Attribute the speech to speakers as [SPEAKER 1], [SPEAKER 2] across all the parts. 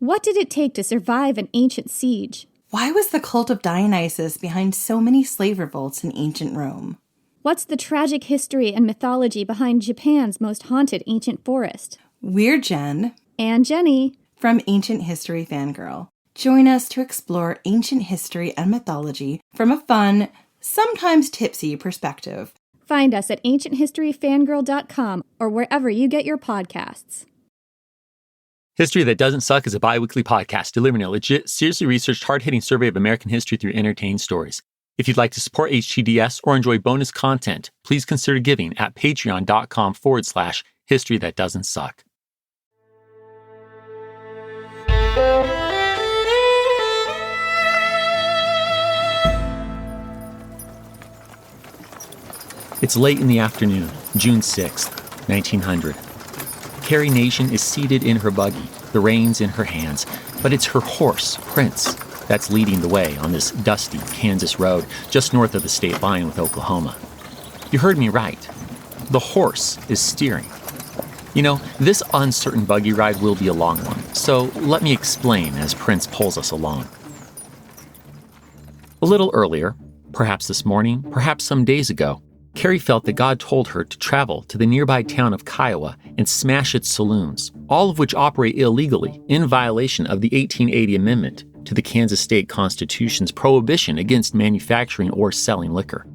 [SPEAKER 1] What did it take to survive an ancient siege?
[SPEAKER 2] Why was the cult of Dionysus behind so many slave revolts in ancient Rome?
[SPEAKER 1] What's the tragic history and mythology behind Japan's most haunted ancient forest?
[SPEAKER 2] We're Jen.
[SPEAKER 1] And Jenny.
[SPEAKER 2] From Ancient History Fangirl. Join us to explore ancient history and mythology from a fun, sometimes tipsy perspective.
[SPEAKER 1] Find us at ancienthistoryfangirl.com or wherever you get your podcasts.
[SPEAKER 3] History That Doesn't Suck is a bi-weekly podcast delivering a legit, seriously researched, hard-hitting survey of American history through entertaining stories. If you'd like to support HTDS or enjoy bonus content, please consider giving at patreon.com/history that doesn't suck. It's late in the afternoon, June 6th, 1900. Carrie Nation is seated in her buggy, the reins in her hands, but it's her horse, Prince, that's leading the way on this dusty Kansas road just north of the state line with Oklahoma. You heard me right. The horse is steering. You know, this uncertain buggy ride will be a long one, so let me explain as Prince pulls us along. A little earlier, perhaps this morning, perhaps some days ago, Carrie felt that God told her to travel to the nearby town of Kiowa and smash its saloons, all of which operate illegally in violation of the 1880 Amendment to the Kansas State Constitution's prohibition against manufacturing or selling liquor.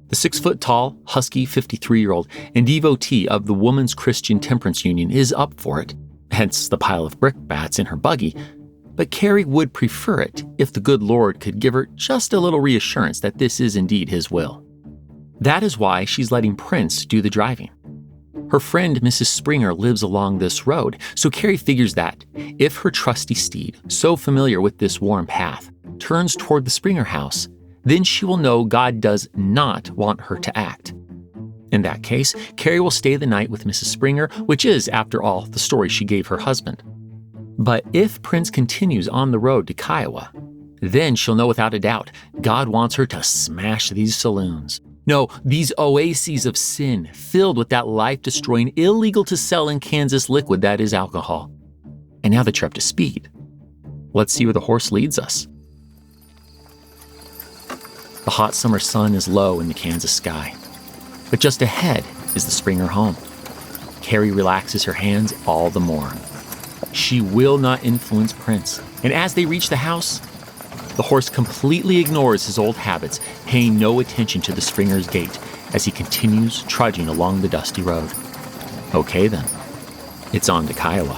[SPEAKER 3] The 6-foot-tall, husky 53-year-old and devotee of the Woman's Christian Temperance Union is up for it, hence the pile of brickbats in her buggy, but Carrie would prefer it if the good Lord could give her just a little reassurance that this is indeed His will. That is why she's letting Prince do the driving. Her friend Mrs. Springer lives along this road, so Carrie figures that if her trusty steed, so familiar with this warm path, turns toward the Springer house, then she will know God does not want her to act. In that case, Carrie will stay the night with Mrs. Springer, which is, after all, the story she gave her husband. But if Prince continues on the road to Kiowa, then she'll know without a doubt God wants her to smash these saloons. No, these oases of sin filled with that life-destroying, illegal-to-sell in Kansas liquid that is alcohol. And now that you're up to speed, let's see where the horse leads us. The hot summer sun is low in the Kansas sky, but just ahead is the Springer home. Carrie relaxes her hands all the more. She will not influence Prince, and as they reach the house, the horse completely ignores his old habits, paying no attention to the Springer's gate as he continues trudging along the dusty road. Okay then, it's on to Kiowa.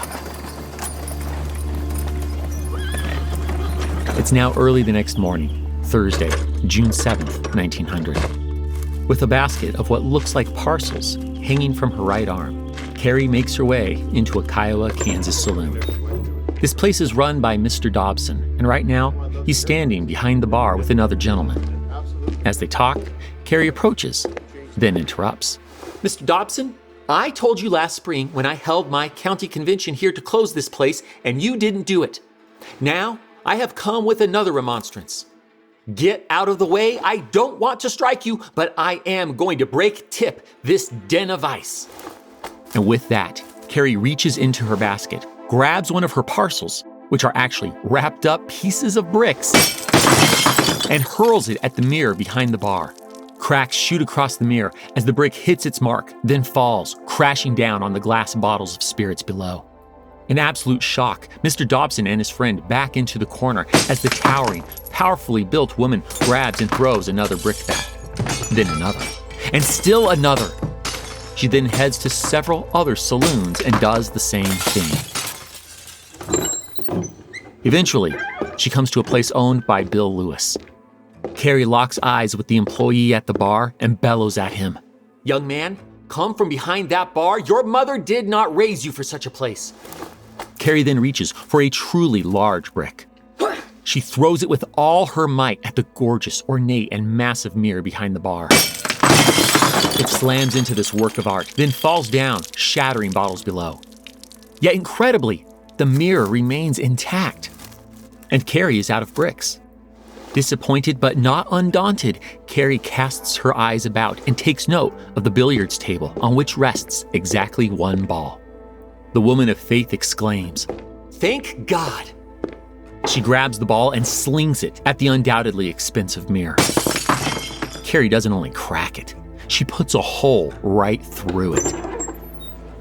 [SPEAKER 3] It's now early the next morning, Thursday, June 7th, 1900. With a basket of what looks like parcels hanging from her right arm, Carrie makes her way into a Kiowa, Kansas saloon. This place is run by Mr. Dobson, and right now, he's standing behind the bar with another gentleman. As they talk, Carrie approaches, then interrupts.
[SPEAKER 4] Mr. Dobson, I told you last spring when I held my county convention here to close this place, and you didn't do it. Now, I have come with another remonstrance. Get out of the way. I don't want to strike you, but I am going to break tip this den of ice.
[SPEAKER 3] And with that, Carrie reaches into her basket, grabs one of her parcels, which are actually wrapped up pieces of bricks, and hurls it at the mirror behind the bar. Cracks shoot across the mirror as the brick hits its mark, then falls, crashing down on the glass bottles of spirits below. In absolute shock, Mr. Dobson and his friend back into the corner as the towering, powerfully built woman grabs and throws another brickbat, then another, and still another. She then heads to several other saloons and does the same thing. Eventually, she comes to a place owned by Bill Lewis. Carrie locks eyes with the employee at the bar and bellows at him.
[SPEAKER 4] Young man, come from behind that bar. Your mother did not raise you for such a place.
[SPEAKER 3] Carrie then reaches for a truly large brick. She throws it with all her might at the gorgeous, ornate, and massive mirror behind the bar. It slams into this work of art, then falls down, shattering bottles below. Yet incredibly, the mirror remains intact. And Carrie is out of bricks. Disappointed but not undaunted, Carrie casts her eyes about and takes note of the billiards table on which rests exactly one ball. The woman of faith exclaims,
[SPEAKER 4] Thank God.
[SPEAKER 3] She grabs the ball and slings it at the undoubtedly expensive mirror. Carrie doesn't only crack it, she puts a hole right through it.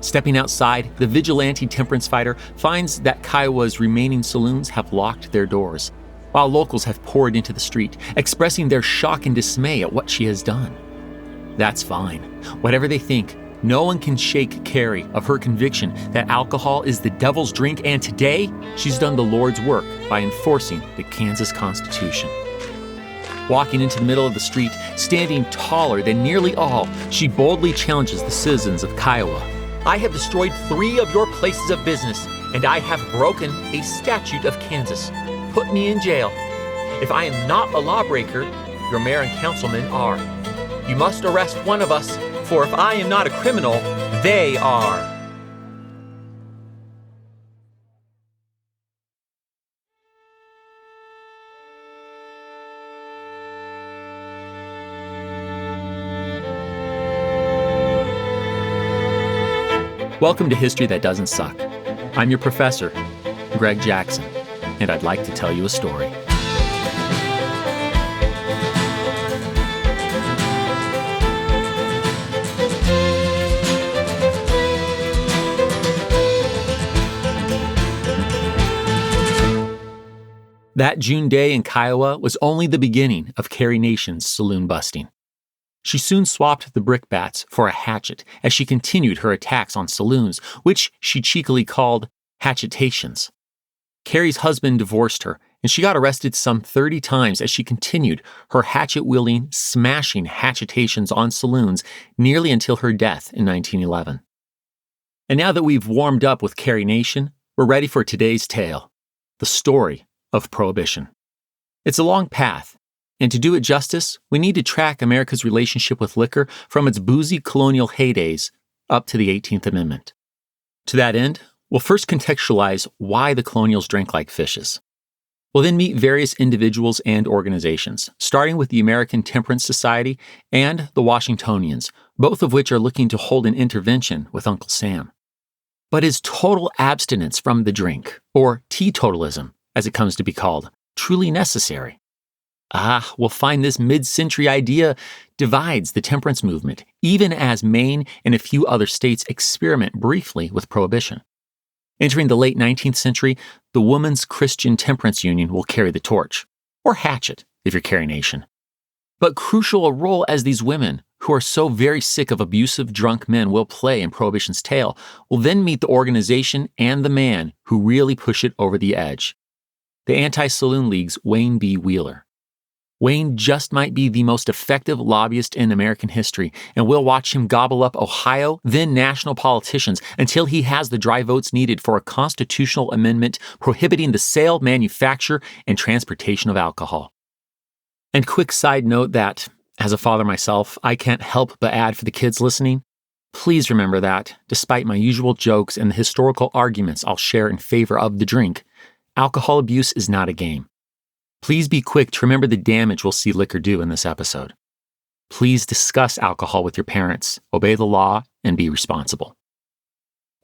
[SPEAKER 3] Stepping outside, the vigilante temperance fighter finds that Kiowa's remaining saloons have locked their doors, while locals have poured into the street, expressing their shock and dismay at what she has done. That's fine. Whatever they think, no one can shake Carrie of her conviction that alcohol is the devil's drink, and today, she's done the Lord's work by enforcing the Kansas Constitution. Walking into the middle of the street, standing taller than nearly all, she boldly challenges the citizens of Kiowa.
[SPEAKER 4] I have destroyed 3 of your places of business, and I have broken a statute of Kansas. Put me in jail. If I am not a lawbreaker, your mayor and councilmen are. You must arrest one of us, for if I am not a criminal, they are.
[SPEAKER 3] Welcome to History That Doesn't Suck. I'm your professor, Greg Jackson, and I'd like to tell you a story. That June day in Kiowa was only the beginning of Carrie Nation's saloon busting. She soon swapped the brickbats for a hatchet as she continued her attacks on saloons, which she cheekily called hatchetations. Carrie's husband divorced her, and she got arrested some 30 times as she continued her hatchet-wielding, smashing hatchetations on saloons nearly until her death in 1911. And now that we've warmed up with Carrie Nation, we're ready for today's tale, the story of Prohibition. It's a long path, and to do it justice, we need to track America's relationship with liquor from its boozy colonial heydays up to the 18th Amendment. To that end, we'll first contextualize why the colonials drank like fishes. We'll then meet various individuals and organizations, starting with the American Temperance Society and the Washingtonians, both of which are looking to hold an intervention with Uncle Sam. But is total abstinence from the drink, or teetotalism, as it comes to be called, truly necessary? We'll find this mid-century idea divides the temperance movement, even as Maine and a few other states experiment briefly with prohibition. Entering the late 19th century, the Women's Christian Temperance Union will carry the torch, or hatchet, if you're Carrie Nation. But crucial a role as these women, who are so very sick of abusive drunk men, will play in Prohibition's tale, will then meet the organization and the man who really push it over the edge. The Anti-Saloon League's Wayne B. Wheeler. Wayne just might be the most effective lobbyist in American history, and we'll watch him gobble up Ohio, then national politicians, until he has the dry votes needed for a constitutional amendment prohibiting the sale, manufacture, and transportation of alcohol. And quick side note that, as a father myself, I can't help but add for the kids listening, please remember that, despite my usual jokes and the historical arguments I'll share in favor of the drink, alcohol abuse is not a game. Please be quick to remember the damage we'll see liquor do in this episode. Please discuss alcohol with your parents, obey the law, and be responsible.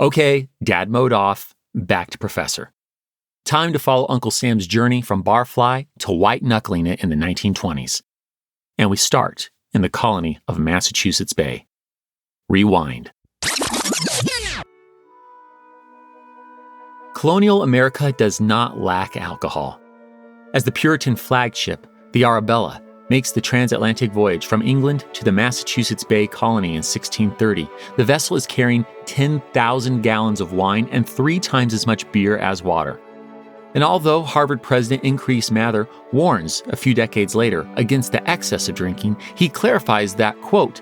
[SPEAKER 3] Okay, dad mode off, back to Professor. Time to follow Uncle Sam's journey from barfly to white-knuckling it in the 1920s. And we start in the colony of Massachusetts Bay. Rewind. Colonial America does not lack alcohol. As the Puritan flagship, the Arabella, makes the transatlantic voyage from England to the Massachusetts Bay Colony in 1630, the vessel is carrying 10,000 gallons of wine and 3 times as much beer as water. And although Harvard President Increase Mather warns a few decades later against the excess of drinking, he clarifies that, quote,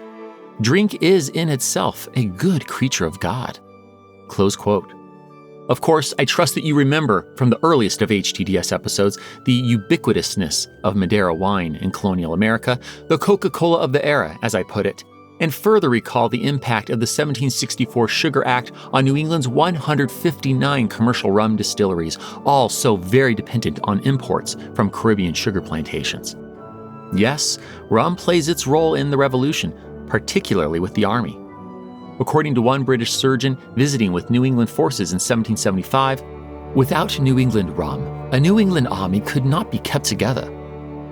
[SPEAKER 3] "Drink is in itself a good creature of God," close quote. Of course, I trust that you remember from the earliest of HTDS episodes the ubiquitousness of Madeira wine in colonial America, the Coca-Cola of the era, as I put it, and further recall the impact of the 1764 Sugar Act on New England's 159 commercial rum distilleries, all so very dependent on imports from Caribbean sugar plantations. Yes, rum plays its role in the Revolution, particularly with the Army. According to one British surgeon visiting with New England forces in 1775, Without New England rum, a New England army could not be kept together.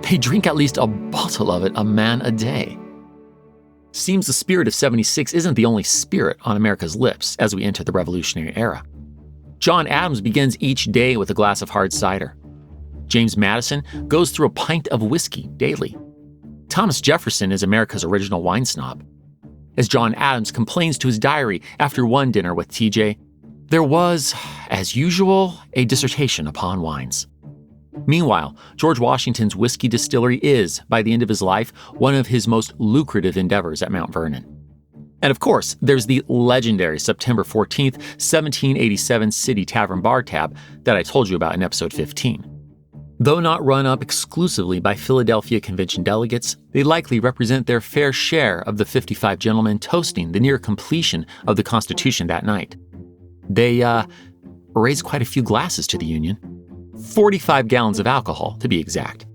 [SPEAKER 3] They drink at least a bottle of it a man a day. Seems the spirit of '76 isn't the only spirit on America's lips as we enter the Revolutionary era. John Adams begins each day with a glass of hard cider. James Madison goes through a pint of whiskey daily. Thomas Jefferson is America's original wine snob. As John Adams complains to his diary after one dinner with TJ, there was, as usual, a dissertation upon wines. Meanwhile, George Washington's whiskey distillery is, by the end of his life, one of his most lucrative endeavors at Mount Vernon. And of course, there's the legendary September 14th, 1787 City Tavern Bar tab that I told you about in episode 15. Though not run up exclusively by Philadelphia Convention delegates, they likely represent their fair share of the 55 gentlemen toasting the near completion of the Constitution that night. They raised quite a few glasses to the Union. 45 gallons of alcohol, to be exact.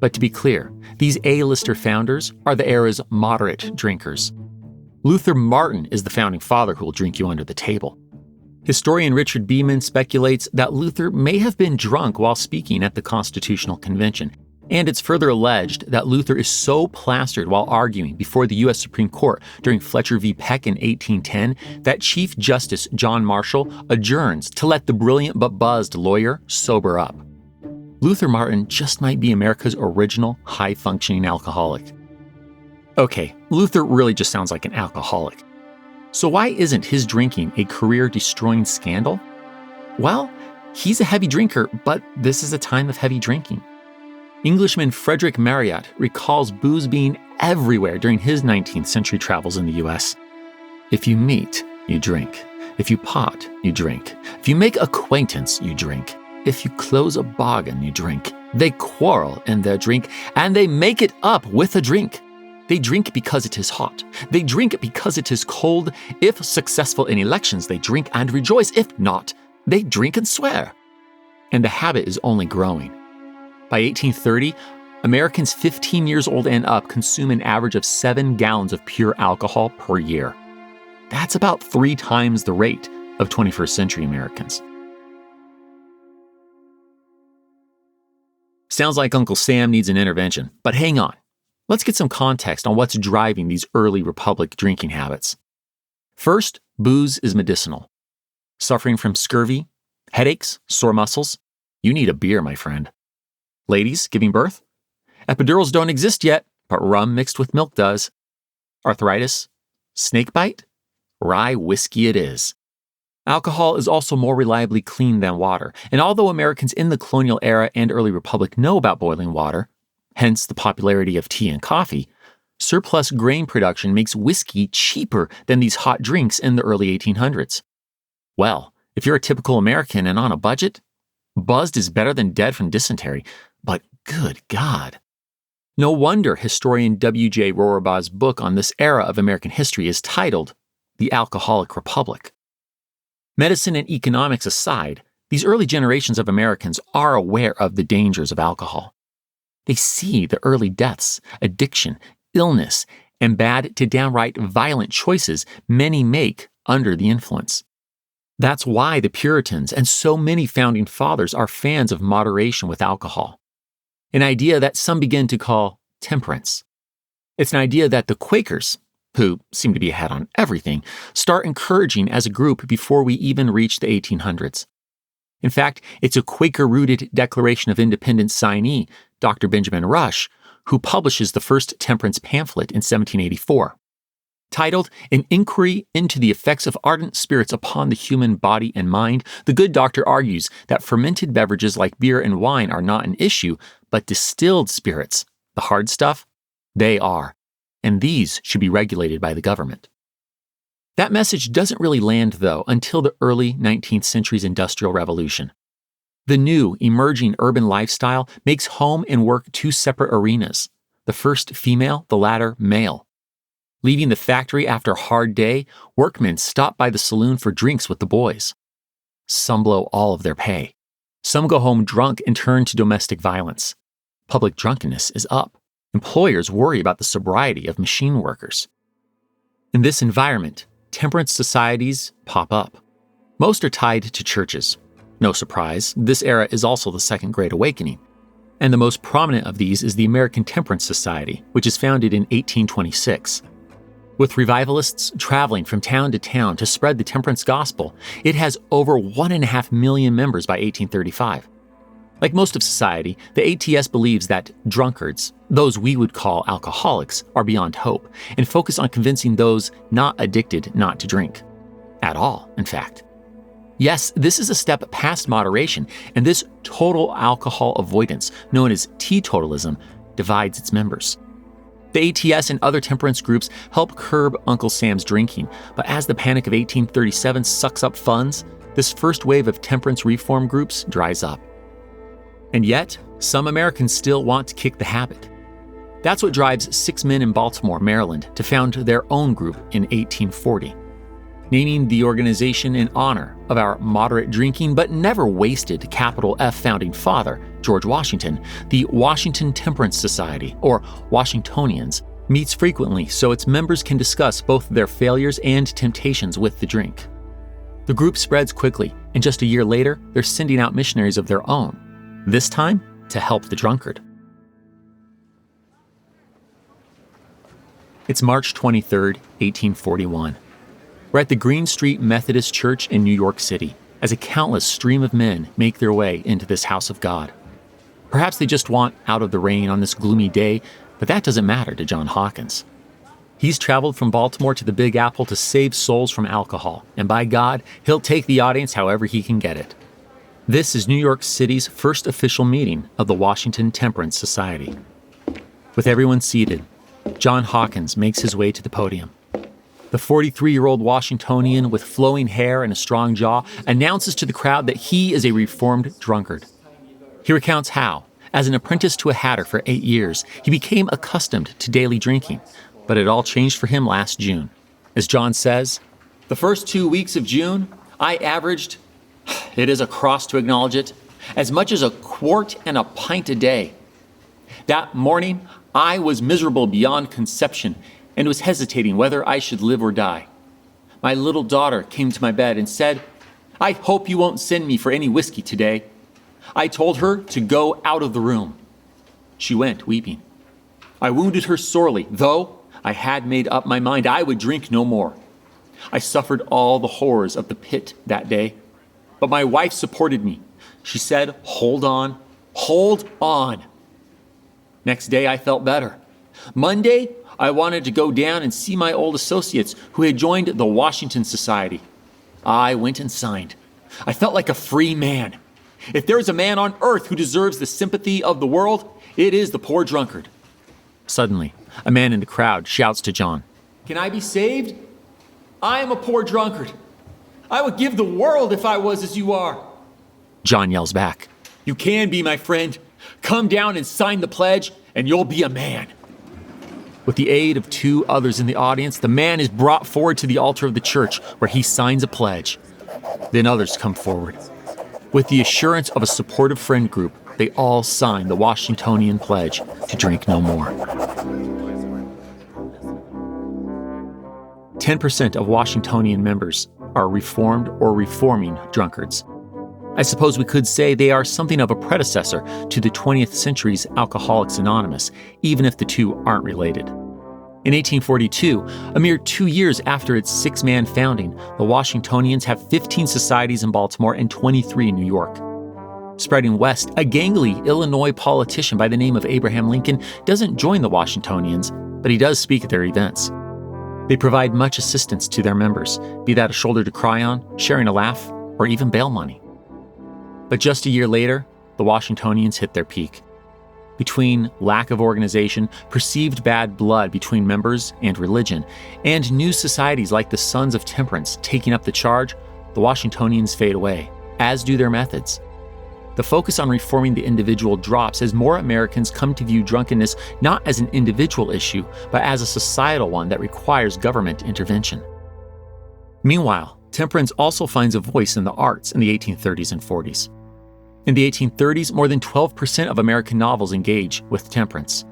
[SPEAKER 3] But to be clear, these A-lister founders are the era's moderate drinkers. Luther Martin is the founding father who will drink you under the table. Historian Richard Beeman speculates that Luther may have been drunk while speaking at the Constitutional Convention, and it's further alleged that Luther is so plastered while arguing before the U.S. Supreme Court during Fletcher v. Peck in 1810 that Chief Justice John Marshall adjourns to let the brilliant but buzzed lawyer sober up. Luther Martin just might be America's original high-functioning alcoholic. Okay, Luther really just sounds like an alcoholic. So why isn't his drinking a career-destroying scandal? Well, he's a heavy drinker, but this is a time of heavy drinking. Englishman Frederick Marryat recalls booze being everywhere during his 19th century travels in the U.S. If you meet, you drink. If you pot, you drink. If you make acquaintance, you drink. If you close a bargain, you drink. They quarrel in their drink, and they make it up with a drink. They drink because it is hot. They drink because it is cold. If successful in elections, they drink and rejoice. If not, they drink and swear. And the habit is only growing. By 1830, Americans 15 years old and up consume an average of 7 gallons of pure alcohol per year. That's about 3 times the rate of 21st century Americans. Sounds like Uncle Sam needs an intervention, but hang on. Let's get some context on what's driving these early Republic drinking habits. First, booze is medicinal. Suffering from scurvy, headaches, sore muscles? You need a beer, my friend. Ladies giving birth? Epidurals don't exist yet, but rum mixed with milk does. Arthritis? Snakebite? Rye whiskey it is. Alcohol is also more reliably clean than water, and although Americans in the colonial era and early republic know about boiling water, hence the popularity of tea and coffee, surplus grain production makes whiskey cheaper than these hot drinks in the early 1800s. Well, if you're a typical American and on a budget, buzzed is better than dead from dysentery, but good God. No wonder historian W.J. Rohrbaugh's book on this era of American history is titled The Alcoholic Republic. Medicine and economics aside, these early generations of Americans are aware of the dangers of alcohol. They see the early deaths, addiction, illness, and bad to downright violent choices many make under the influence. That's why the Puritans and so many founding fathers are fans of moderation with alcohol, an idea that some begin to call temperance. It's an idea that the Quakers, who seem to be ahead on everything, start encouraging as a group before we even reach the 1800s. In fact, it's a Quaker-rooted Declaration of Independence signee, Dr. Benjamin Rush, who publishes the first temperance pamphlet in 1784. Titled An Inquiry into the Effects of Ardent Spirits Upon the Human Body and Mind, the good doctor argues that fermented beverages like beer and wine are not an issue, but distilled spirits, the hard stuff, they are, and these should be regulated by the government. That message doesn't really land, though, until the early 19th century's Industrial Revolution. The new, emerging urban lifestyle makes home and work 2 separate arenas, the first female, the latter male. Leaving the factory after a hard day, workmen stop by the saloon for drinks with the boys. Some blow all of their pay. Some go home drunk and turn to domestic violence. Public drunkenness is up. Employers worry about the sobriety of machine workers. In this environment, temperance societies pop up. Most are tied to churches. No surprise, this era is also the Second Great Awakening. And the most prominent of these is the American Temperance Society, which is founded in 1826. With revivalists traveling from town to town to spread the temperance gospel, it has over 1.5 million members by 1835. Like most of society, the ATS believes that drunkards, those we would call alcoholics, are beyond hope, and focus on convincing those not addicted not to drink. At all, in fact. Yes, this is a step past moderation, and this total alcohol avoidance, known as teetotalism, divides its members. The ATS and other temperance groups help curb Uncle Sam's drinking, but as the Panic of 1837 sucks up funds, this first wave of temperance reform groups dries up. And yet, some Americans still want to kick the habit. That's what drives 6 men in Baltimore, Maryland, to found their own group in 1840, naming the organization in honor of our moderate drinking but never wasted capital F founding father, George Washington. The Washington Temperance Society, or Washingtonians, meets frequently so its members can discuss both their failures and temptations with the drink. The group spreads quickly, and just a year later, they're sending out missionaries of their own, this time to help the drunkard. It's March 23, 1841. We're at the Green Street Methodist Church in New York City as a countless stream of men make their way into this house of God. Perhaps they just want out of the rain on this gloomy day, but that doesn't matter to John Hawkins. He's traveled from Baltimore to the Big Apple to save souls from alcohol, and by God, he'll take the audience however he can get it. This is New York City's first official meeting of the Washington Temperance Society. With everyone seated, John Hawkins makes his way to the podium. The 43-year-old Washingtonian with flowing hair and a strong jaw announces to the crowd that he is a reformed drunkard. He recounts how, as an apprentice to a hatter for 8 years, he became accustomed to daily drinking, but it all changed for him last June. As John says, "The first 2 weeks of June, I averaged, it is a cross to acknowledge it, as much as a quart and a pint a day. That morning, I was miserable beyond conception and was hesitating whether I should live or die. My little daughter came to my bed and said, 'I hope you won't send me for any whiskey today.' I told her to go out of the room. She went, weeping. I wounded her sorely, though I had made up my mind I would drink no more. I suffered all the horrors of the pit that day, but my wife supported me. She said, 'Hold on, hold on.' Next day, I felt better. Monday, I wanted to go down and see my old associates who had joined the Washington Society. I went and signed. I felt like a free man. If there is a man on earth who deserves the sympathy of the world, it is the poor drunkard." Suddenly, a man in the crowd shouts to John, "Can I be saved? I am a poor drunkard. I would give the world if I was as you are." John yells back, "You can be, my friend. Come down and sign the pledge, and you'll be a man." With the aid of 2 others in the audience, the man is brought forward to the altar of the church, where he signs a pledge. Then others come forward. With the assurance of a supportive friend group, they all sign the Washingtonian pledge to drink no more. 10% of Washingtonian members are reformed or reforming drunkards. I suppose we could say they are something of a predecessor to the 20th century's Alcoholics Anonymous, even if the two aren't related. In 1842, a mere 2 years after its 6-man founding, the Washingtonians have 15 societies in Baltimore and 23 in New York. Spreading west, a gangly Illinois politician by the name of Abraham Lincoln doesn't join the Washingtonians, but he does speak at their events. They provide much assistance to their members, be that a shoulder to cry on, sharing a laugh, or even bail money. But just a year later, the Washingtonians hit their peak. Between lack of organization, perceived bad blood between members and religion, and new societies like the Sons of Temperance taking up the charge, the Washingtonians fade away, as do their methods. The focus on reforming the individual drops as more Americans come to view drunkenness not as an individual issue, but as a societal one that requires government intervention. Meanwhile, temperance also finds a voice in the arts in the 1830s and 40s. In the 1830s, more than 12% of American novels engage with temperance.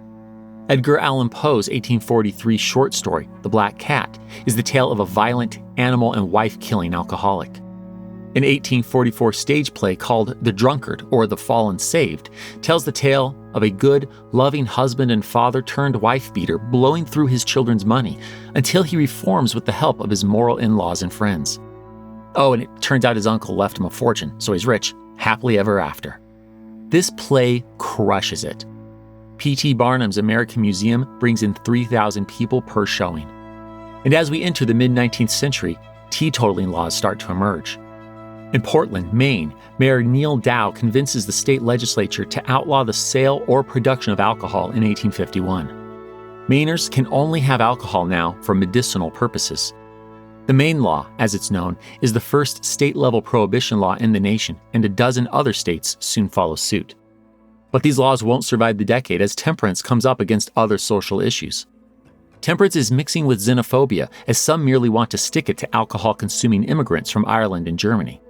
[SPEAKER 3] Edgar Allan Poe's 1843 short story, The Black Cat, is the tale of a violent, animal and wife-killing alcoholic. An 1844 stage play called The Drunkard, or The Fallen Saved, tells the tale of a good, loving husband and father turned wife-beater blowing through his children's money until he reforms with the help of his moral in-laws and friends. Oh, and it turns out his uncle left him a fortune, so he's rich, happily ever after. This play crushes it. P.T. Barnum's American Museum brings in 3,000 people per showing. And as we enter the mid-19th century, teetotaling laws start to emerge. In Portland, Maine, Mayor Neal Dow convinces the state legislature to outlaw the sale or production of alcohol in 1851. Mainers can only have alcohol now for medicinal purposes. The Maine Law, as it's known, is the first state-level prohibition law in the nation, and a dozen other states soon follow suit. But these laws won't survive the decade as temperance comes up against other social issues. Temperance is mixing with xenophobia, as some merely want to stick it to alcohol-consuming immigrants from Ireland and Germany.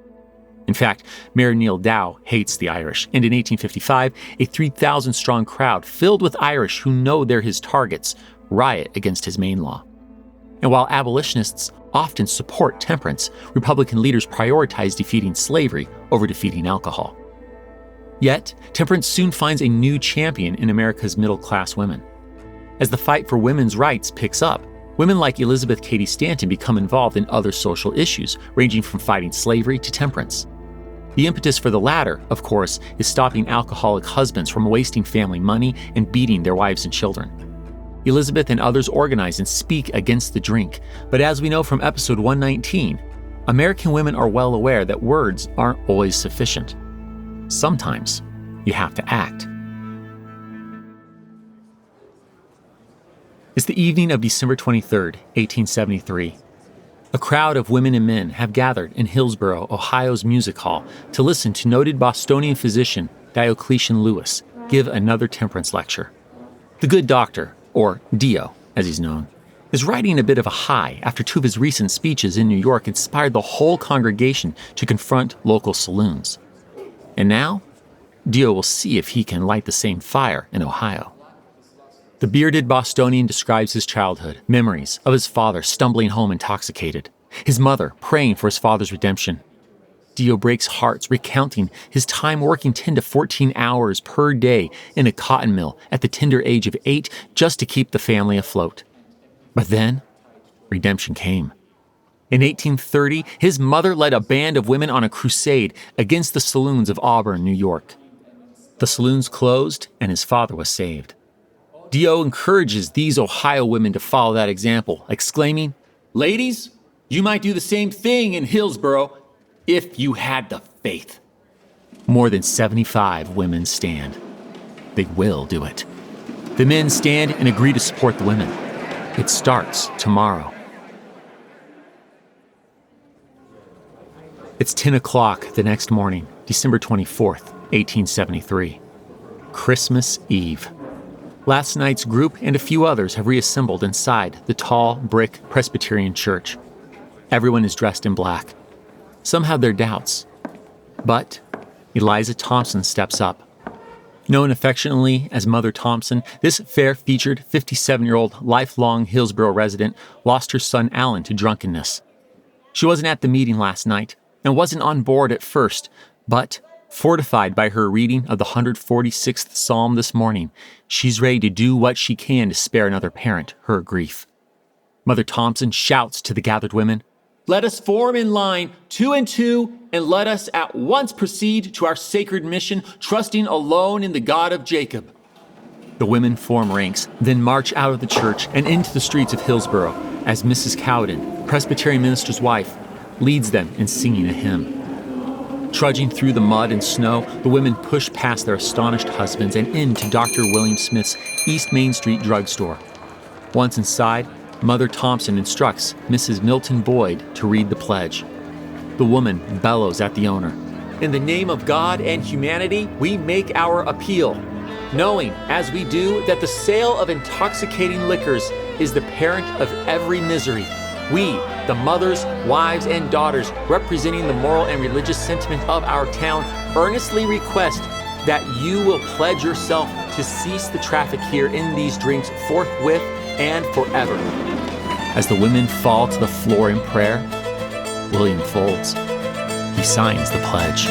[SPEAKER 3] In fact, Mayor Neal Dow hates the Irish, and in 1855, a 3,000-strong crowd filled with Irish who know they're his targets riot against his Maine Law. And while abolitionists often support temperance, Republican leaders prioritize defeating slavery over defeating alcohol. Yet, temperance soon finds a new champion in America's middle-class women. As the fight for women's rights picks up, women like Elizabeth Cady Stanton become involved in other social issues, ranging from fighting slavery to temperance. The impetus for the latter, of course, is stopping alcoholic husbands from wasting family money and beating their wives and children. Elizabeth and others organize and speak against the drink, but as we know from episode 119, American women are well aware that words aren't always sufficient. Sometimes you have to act. It's the evening of December 23rd, 1873. A crowd of women and men have gathered in Hillsboro, Ohio's music hall to listen to noted Bostonian physician Diocletian Lewis give another temperance lecture. The good doctor, or Dio, as he's known, is riding a bit of a high after two of his recent speeches in New York inspired the whole congregation to confront local saloons. And now, Dio will see if he can light the same fire in Ohio. The bearded Bostonian describes his childhood, memories of his father stumbling home intoxicated, his mother praying for his father's redemption. Dio breaks hearts recounting his time working 10 to 14 hours per day in a cotton mill at the tender age of 8 just to keep the family afloat. But then, redemption came. In 1830, his mother led a band of women on a crusade against the saloons of Auburn, New York. The saloons closed, and his father was saved. Dio encourages these Ohio women to follow that example, exclaiming, "Ladies, you might do the same thing in Hillsboro if you had the faith." More than 75 women stand. They will do it. The men stand and agree to support the women. It starts tomorrow. It's 10 o'clock the next morning, December 24th, 1873. Christmas Eve. Last night's group and a few others have reassembled inside the tall, brick Presbyterian church. Everyone is dressed in black. Some have their doubts. But Eliza Thompson steps up. Known affectionately as Mother Thompson, this fair-featured 57-year-old lifelong Hillsboro resident lost her son Alan to drunkenness. She wasn't at the meeting last night and wasn't on board at first, but fortified by her reading of the 146th Psalm this morning, she's ready to do what she can to spare another parent her grief. Mother Thompson shouts to the gathered women, "Let us form in line 2 and 2, and let us at once proceed to our sacred mission, trusting alone in the God of Jacob." The women form ranks, then march out of the church and into the streets of Hillsboro as Mrs. Cowden, Presbyterian minister's wife, leads them in singing a hymn. Trudging through the mud and snow, the women push past their astonished husbands and into Dr. William Smith's East Main Street drugstore. Once inside, Mother Thompson instructs Mrs. Milton Boyd to read the pledge. The woman bellows at the owner, "In the name of God and humanity, we make our appeal, knowing, as we do, that the sale of intoxicating liquors is the parent of every misery. We, the mothers, wives, and daughters, representing the moral and religious sentiment of our town, earnestly request that you will pledge yourself to cease the traffic here in these drinks forthwith and forever." As the women fall to the floor in prayer, William folds. He signs the pledge.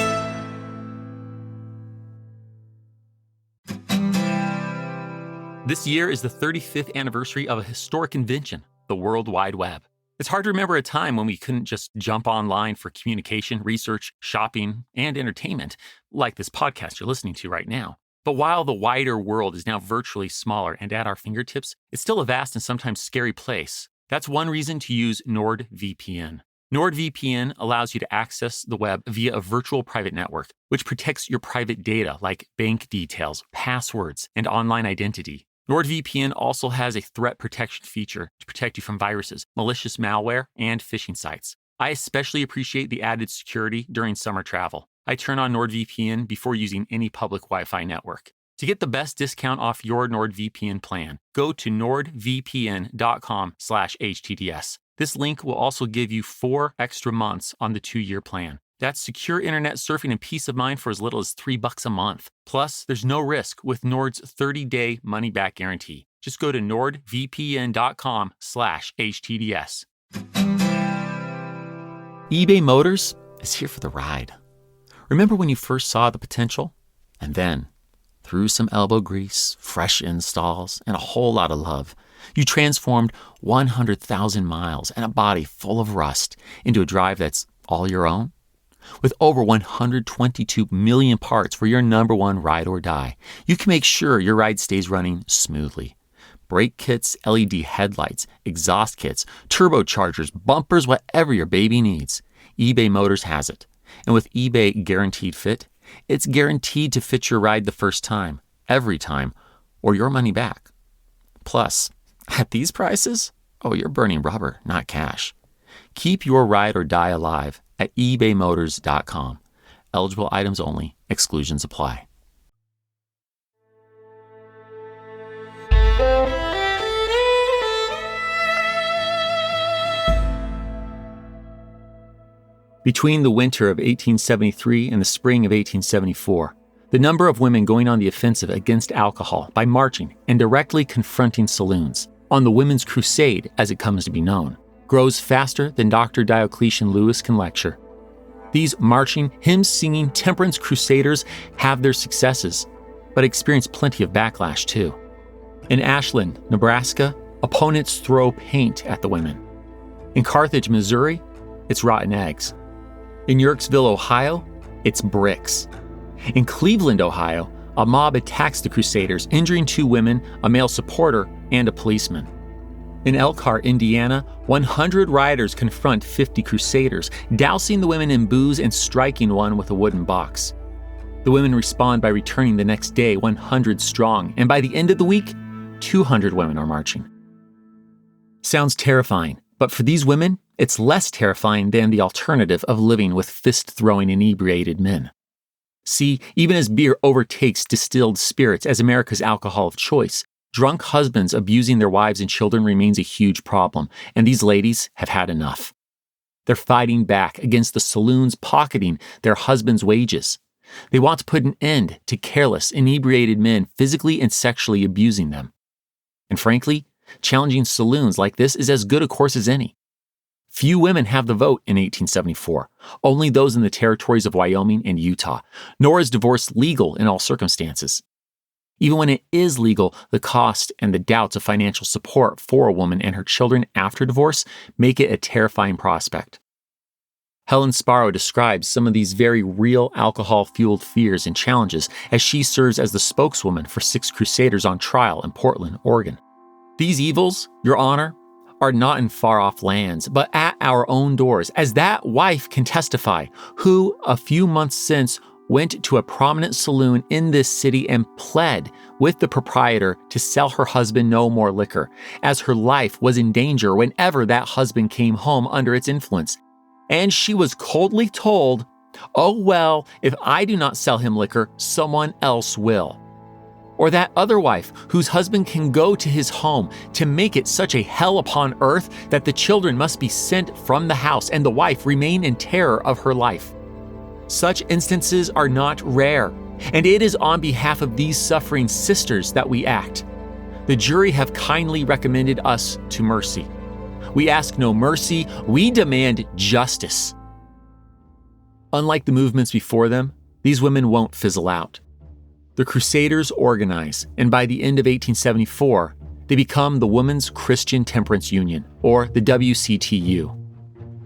[SPEAKER 3] This year is the 35th anniversary of a historic invention, the World Wide Web. It's hard to remember a time when we couldn't just jump online for communication, research, shopping, and entertainment, like this podcast you're listening to right now. But while the wider world is now virtually smaller and at our fingertips, it's still a vast and sometimes scary place. That's one reason to use NordVPN. NordVPN allows you to access the web via a virtual private network, which protects your private data like bank details, passwords, and online identity. NordVPN also has a threat protection feature to protect you from viruses, malicious malware, and phishing sites. I especially appreciate the added security during summer travel. I turn on NordVPN before using any public Wi-Fi network. To get the best discount off your NordVPN plan, go to nordvpn.com/HTTS. This link will also give you 4 extra months on the 2-year plan. That's secure internet surfing and peace of mind for as little as $3 a month. Plus, there's no risk with Nord's 30-day money-back guarantee. Just go to nordvpn.com/HTTS. eBay Motors is here for the ride. Remember when you first saw the potential? And then, through some elbow grease, fresh installs, and a whole lot of love, you transformed 100,000 miles and a body full of rust into a drive that's all your own? With over 122 million parts for your number one ride or die, you can make sure your ride stays running smoothly. Brake kits, LED headlights, exhaust kits, turbochargers, bumpers, whatever your baby needs, eBay Motors has it. And with eBay Guaranteed Fit, it's guaranteed to fit your ride the first time, every time, or your money back. Plus, at these prices, you're burning rubber, not cash. Keep your ride or die alive at ebaymotors.com. Eligible items only. Exclusions apply. Between the winter of 1873 and the spring of 1874, the number of women going on the offensive against alcohol by marching and directly confronting saloons, on the Women's Crusade as it comes to be known, grows faster than Dr. Diocletian Lewis can lecture. These marching, hymn-singing temperance crusaders have their successes, but experience plenty of backlash too. In Ashland, Nebraska, opponents throw paint at the women. In Carthage, Missouri, it's rotten eggs. In Yorksville, Ohio, it's bricks. In Cleveland, Ohio, a mob attacks the crusaders, injuring 2 women, a male supporter, and a policeman. In Elkhart, Indiana, 100 rioters confront 50 crusaders, dousing the women in booze and striking one with a wooden box. The women respond by returning the next day 100 strong, and by the end of the week, 200 women are marching. Sounds terrifying, but for these women, it's less terrifying than the alternative of living with fist-throwing inebriated men. See, even as beer overtakes distilled spirits as America's alcohol of choice, drunk husbands abusing their wives and children remains a huge problem, and these ladies have had enough. They're fighting back against the saloons pocketing their husbands' wages. They want to put an end to careless, inebriated men physically and sexually abusing them. And frankly, challenging saloons like this is as good a course as any. Few women have the vote in 1874, only those in the territories of Wyoming and Utah, nor is divorce legal in all circumstances. Even when it is legal, the cost and the doubts of financial support for a woman and her children after divorce make it a terrifying prospect. Helen Sparrow describes some of these very real alcohol-fueled fears and challenges as she serves as the spokeswoman for 6 crusaders on trial in Portland, Oregon. These evils, Your Honor, are not in far-off lands, but at our own doors, as that wife can testify, who, a few months since, went to a prominent saloon in this city and pled with the proprietor to sell her husband no more liquor, as her life was in danger whenever that husband came home under its influence. And she was coldly told, "Oh well, if I do not sell him liquor, someone else will." Or that other wife whose husband can go to his home to make it such a hell upon earth that the children must be sent from the house and the wife remain in terror of her life. Such instances are not rare, and it is on behalf of these suffering sisters that we act. The jury have kindly recommended us to mercy. We ask no mercy, we demand justice. Unlike the movements before them, these women won't fizzle out. The Crusaders organize, and by the end of 1874, they become the Women's Christian Temperance Union, or the WCTU.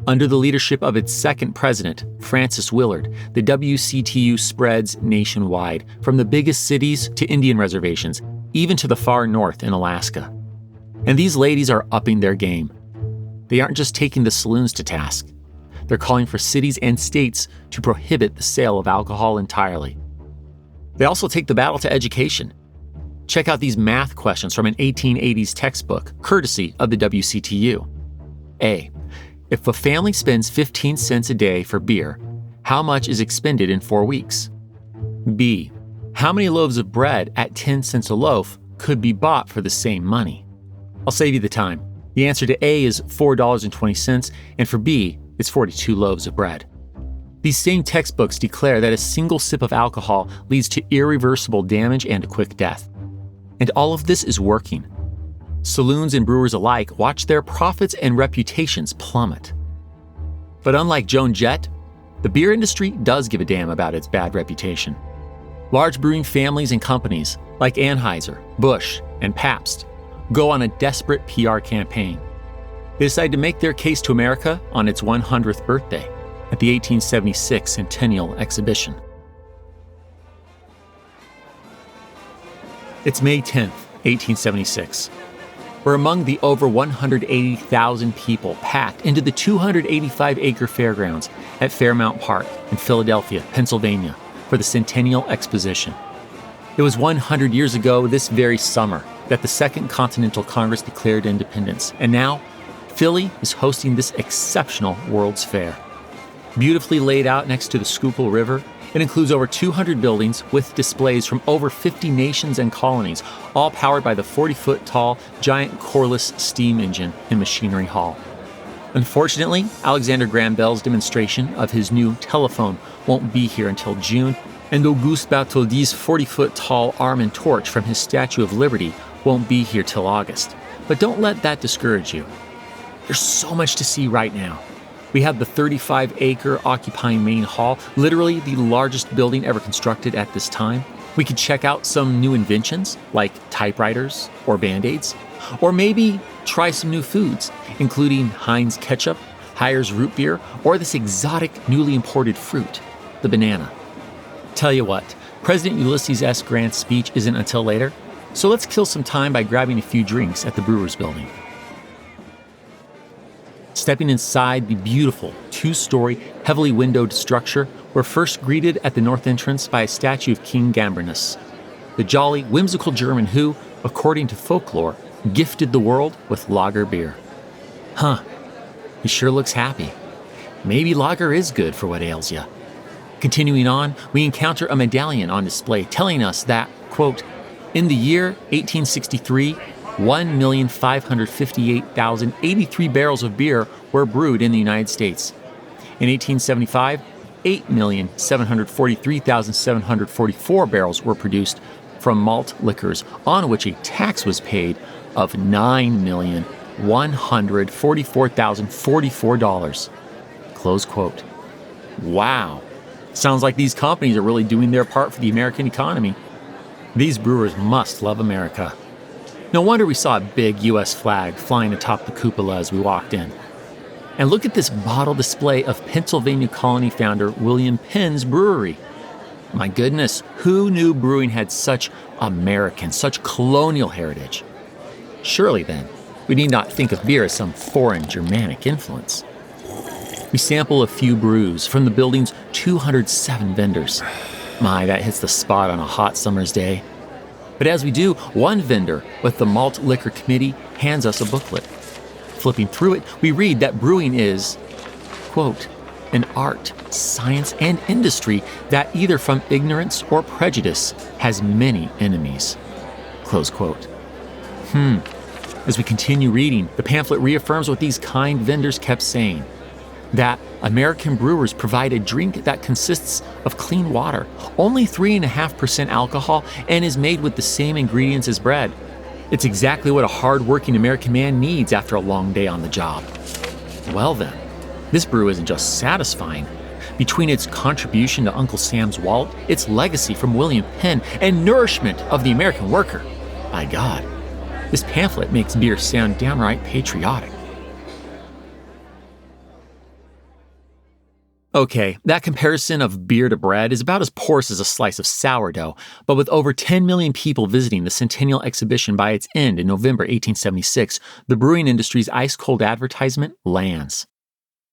[SPEAKER 3] Under the leadership of its second president, Frances Willard, the WCTU spreads nationwide, from the biggest cities to Indian reservations, even to the far north in Alaska. And these ladies are upping their game. They aren't just taking the saloons to task. They're calling for cities and states to prohibit the sale of alcohol entirely. They also take the battle to education. Check out these math questions from an 1880s textbook, courtesy of the WCTU. A. If a family spends 15 cents a day for beer, how much is expended in 4 weeks? B. How many loaves of bread at 10 cents a loaf could be bought for the same money? I'll save you the time. The answer to A is $4.20, and for B, it's 42 loaves of bread. These same textbooks declare that a single sip of alcohol leads to irreversible damage and a quick death. And all of this is working. Saloons and brewers alike watch their profits and reputations plummet. But unlike Joan Jett, the beer industry does give a damn about its bad reputation. Large brewing families and companies like Anheuser, Busch, and Pabst go on a desperate PR campaign. They decide to make their case to America on its 100th birthday at the 1876 Centennial Exhibition. It's May 10th, 1876. We're among the over 180,000 people packed into the 285-acre fairgrounds at Fairmount Park in Philadelphia, Pennsylvania, for the Centennial Exposition. It was 100 years ago this very summer that the Second Continental Congress declared independence, and now Philly is hosting this exceptional World's Fair. Beautifully laid out next to the Schuylkill River, it includes over 200 buildings with displays from over 50 nations and colonies, all powered by the 40-foot-tall giant coreless steam engine in Machinery Hall. Unfortunately, Alexander Graham Bell's demonstration of his new telephone won't be here until June, and Auguste Bartholdi's 40-foot-tall arm and torch from his Statue of Liberty won't be here till August. But don't let that discourage you. There's so much to see right now. We have the 35-acre occupying main hall, literally the largest building ever constructed at this time. We could check out some new inventions, like typewriters or Band-Aids, or maybe try some new foods, including Heinz ketchup, Hires root beer, or this exotic newly imported fruit, the banana. Tell you what, President Ulysses S. Grant's speech isn't until later, so let's kill some time by grabbing a few drinks at the Brewers Building. Stepping inside the beautiful two-story, heavily windowed structure, we're first greeted at the north entrance by a statue of King Gambrinus, the jolly, whimsical German who, according to folklore, gifted the world with lager beer. He sure looks happy. Maybe lager is good for what ails ya. Continuing on, we encounter a medallion on display telling us that, quote, in the year 1863, 1,558,083 barrels of beer were brewed in the United States. In 1875, 8,743,744 barrels were produced from malt liquors, on which a tax was paid of $9,144,044. Close quote. Wow. Sounds like these companies are really doing their part for the American economy. These brewers must love America. No wonder we saw a big U.S. flag flying atop the cupola as we walked in. And look at this bottle display of Pennsylvania colony founder William Penn's brewery. My goodness, who knew brewing had such American, such colonial heritage? Surely then, we need not think of beer as some foreign Germanic influence. We sample a few brews from the building's 207 vendors. My, that hits the spot on a hot summer's day. But as we do, one vendor with the Malt Liquor Committee hands us a booklet. Flipping through it, we read that brewing is, quote, an art, science, and industry that either from ignorance or prejudice has many enemies. Close quote. As we continue reading, the pamphlet reaffirms what these kind vendors kept saying, that American brewers provide a drink that consists of clean water, only 3.5% alcohol, and is made with the same ingredients as bread. It's exactly what a hard-working American man needs after a long day on the job. Well then, this brew isn't just satisfying. between its contribution to Uncle Sam's wallet, its legacy from William Penn, and nourishment of the American worker. By God, this pamphlet makes beer sound downright patriotic. Okay, that comparison of beer to bread is about as porous as a slice of sourdough, but with over 10 million people visiting the Centennial Exhibition by its end in November 1876, the brewing industry's ice-cold advertisement lands.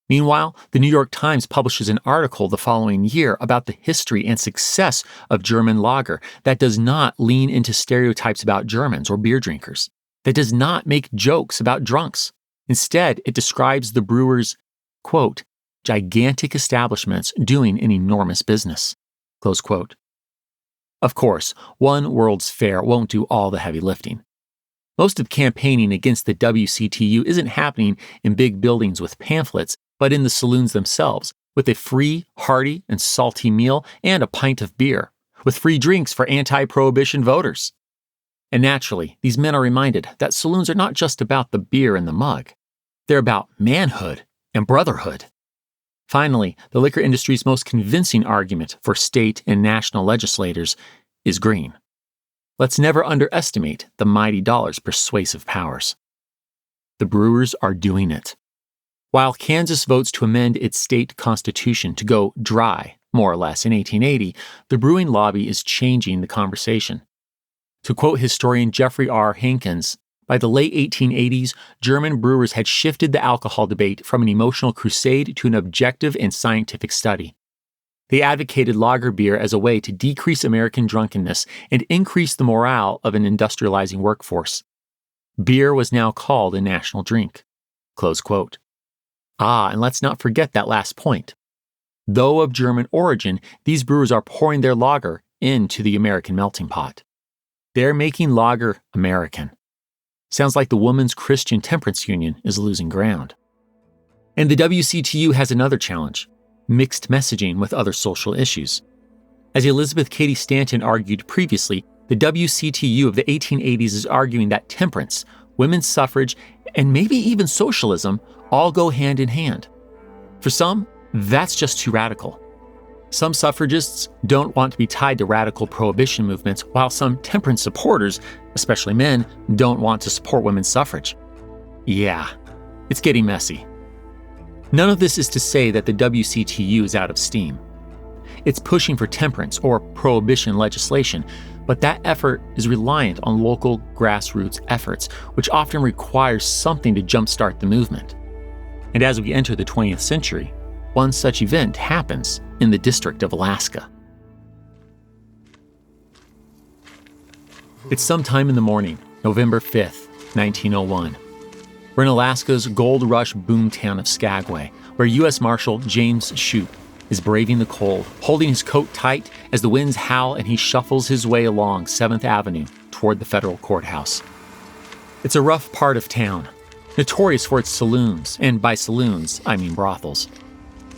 [SPEAKER 3] Meanwhile, the New York Times publishes an article the following year about the history and success of German lager that does not lean into stereotypes about Germans or beer drinkers, that does not make jokes about drunks. Instead, it describes the brewers, quote, gigantic establishments doing an enormous business, close quote. Of course, one World's Fair won't do all the heavy lifting. Most of campaigning against the WCTU isn't happening in big buildings with pamphlets, but in the saloons themselves, with a free, hearty, and salty meal and a pint of beer, with free drinks for anti-prohibition voters. And naturally, these men are reminded that saloons are not just about the beer in the mug. They're about manhood and brotherhood. Finally, the liquor industry's most convincing argument for state and national legislators is green. Let's never underestimate the mighty dollar's persuasive powers. The brewers are doing it. While Kansas votes to amend its state constitution to go dry, more or less, in 1880, the brewing lobby is changing the conversation. To quote historian Jeffrey R. Hankins, by the late 1880s, German brewers had shifted the alcohol debate from an emotional crusade to an objective and scientific study. They advocated lager beer as a way to decrease American drunkenness and increase the morale of an industrializing workforce. Beer was now called a national drink. Close quote. And let's not forget that last point. Though of German origin, these brewers are pouring their lager into the American melting pot. They're making lager American. Sounds like the Women's Christian Temperance Union is losing ground. And the WCTU has another challenge: mixed messaging with other social issues. As Elizabeth Cady Stanton argued previously, the WCTU of the 1880s is arguing that temperance, women's suffrage, and maybe even socialism all go hand in hand. For some, that's just too radical. Some suffragists don't want to be tied to radical prohibition movements, while some temperance supporters, especially men, don't want to support women's suffrage. Yeah, it's getting messy. None of this is to say that the WCTU is out of steam. It's pushing for temperance or prohibition legislation, but that effort is reliant on local grassroots efforts, which often requires something to jumpstart the movement. And as we enter the 20th century, one such event happens in the District of Alaska. It's sometime in the morning, November 5th, 1901. We're in Alaska's gold rush boomtown of Skagway, where U.S. Marshal James Shoup is braving the cold, holding his coat tight as the winds howl and he shuffles his way along 7th Avenue toward the federal courthouse. It's a rough part of town, notorious for its saloons, and by saloons, I mean brothels.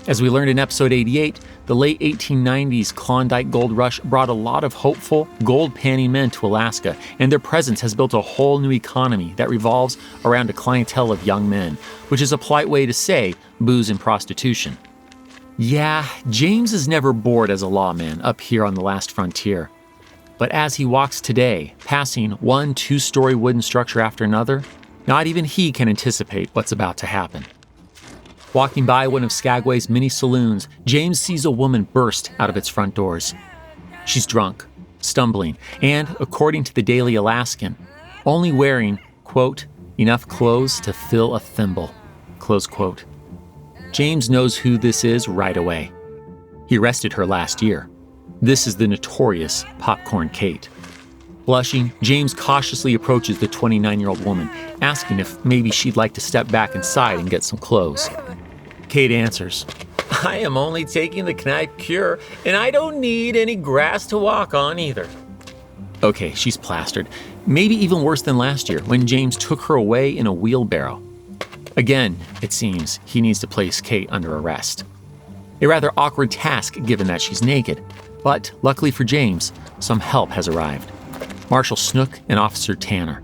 [SPEAKER 3] As we learned in episode 88, the late 1890s Klondike Gold Rush brought a lot of hopeful, gold-panning men to Alaska, and their presence has built a whole new economy that revolves around a clientele of young men, which is a polite way to say booze and prostitution. Yeah, James is never bored as a lawman up here on the last frontier. But as he walks today, passing one 2-story wooden structure after another, not even he can anticipate what's about to happen. Walking by one of Skagway's many saloons, James sees a woman burst out of its front doors. She's drunk, stumbling, and, according to the Daily Alaskan, only wearing, quote, enough clothes to fill a thimble, close quote. James knows who this is right away. He arrested her last year. This is the notorious Popcorn Kate. Blushing, James cautiously approaches the 29-year-old woman, asking if maybe she'd like to step back inside and get some clothes. Kate answers, "I am only taking the Kneipp cure, and I don't need any grass to walk on either." Okay, she's plastered. Maybe even worse than last year, when James took her away in a wheelbarrow. Again, it seems, he needs to place Kate under arrest. A rather awkward task given that she's naked, but luckily for James, some help has arrived. Marshal Snook and Officer Tanner.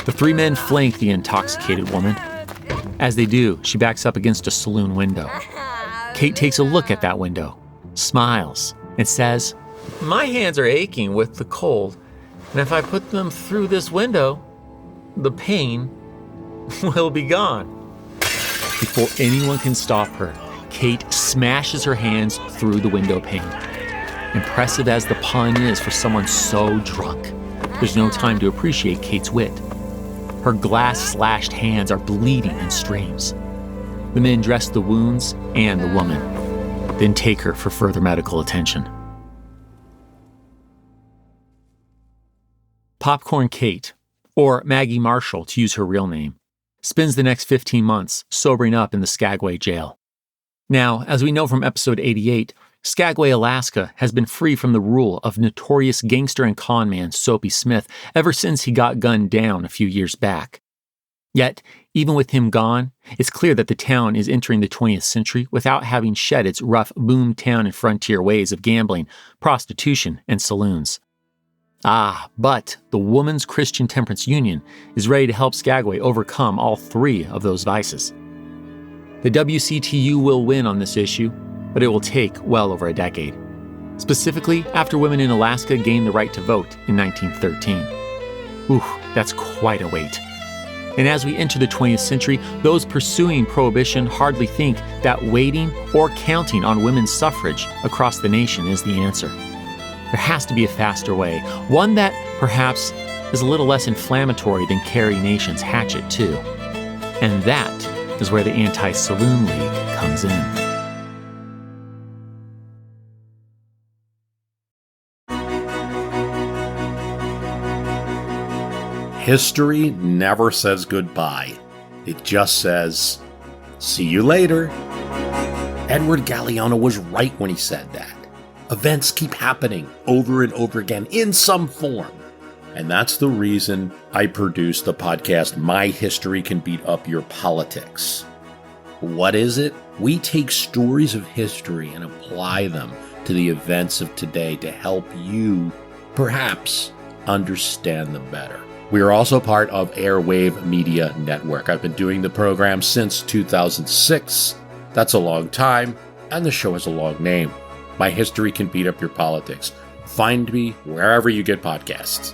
[SPEAKER 3] The 3 men flank the intoxicated woman. As they do, she backs up against a saloon window. Kate takes a look at that window, smiles, and says, "My hands are aching with the cold, and if I put them through this window, the pain will be gone." Before anyone can stop her, Kate smashes her hands through the window pane. Impressive as the pun is for someone so drunk, there's no time to appreciate Kate's wit. Her glass-slashed hands are bleeding in streams. The men dress the wounds and the woman, then take her for further medical attention. Popcorn Kate, or Maggie Marshall to use her real name, spends the next 15 months sobering up in the Skagway jail. Now, as we know from episode 88, Skagway, Alaska has been free from the rule of notorious gangster and con man Soapy Smith ever since he got gunned down a few years back. Yet, even with him gone, it's clear that the town is entering the 20th century without having shed its rough boom town and frontier ways of gambling, prostitution, and saloons. But the Women's Christian Temperance Union is ready to help Skagway overcome all three of those vices. The WCTU will win on this issue, but it will take well over a decade. Specifically, after women in Alaska gained the right to vote in 1913. That's quite a wait. And as we enter the 20th century, those pursuing prohibition hardly think that waiting or counting on women's suffrage across the nation is the answer. There has to be a faster way, one that perhaps is a little less inflammatory than Carrie Nation's hatchet, too. And that is where the Anti-Saloon League comes in.
[SPEAKER 5] History never says goodbye. It just says, see you later. Edward Galeano was right when he said that. Events keep happening over and over again in some form. And that's the reason I produced the podcast, My History Can Beat Up Your Politics. What is it? We take stories of history and apply them to the events of today to help you, perhaps, understand them better. We are also part of Airwave Media Network. I've been doing the program since 2006. That's a long time, and the show has a long name. My History Can Beat Up Your Politics. Find me wherever you get podcasts.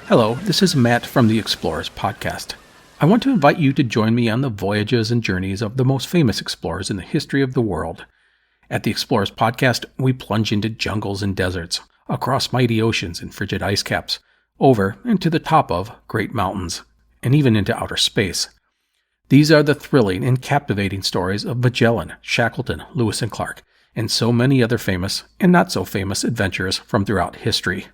[SPEAKER 6] Hello, this is Matt from the Explorers Podcast. I want to invite you to join me on the voyages and journeys of the most famous explorers in the history of the world. At the Explorers Podcast, we plunge into jungles and deserts, across mighty oceans and frigid ice caps, over and to the top of great mountains, and even into outer space. These are the thrilling and captivating stories of Magellan, Shackleton, Lewis and Clark, and so many other famous and not so famous adventurers from throughout history.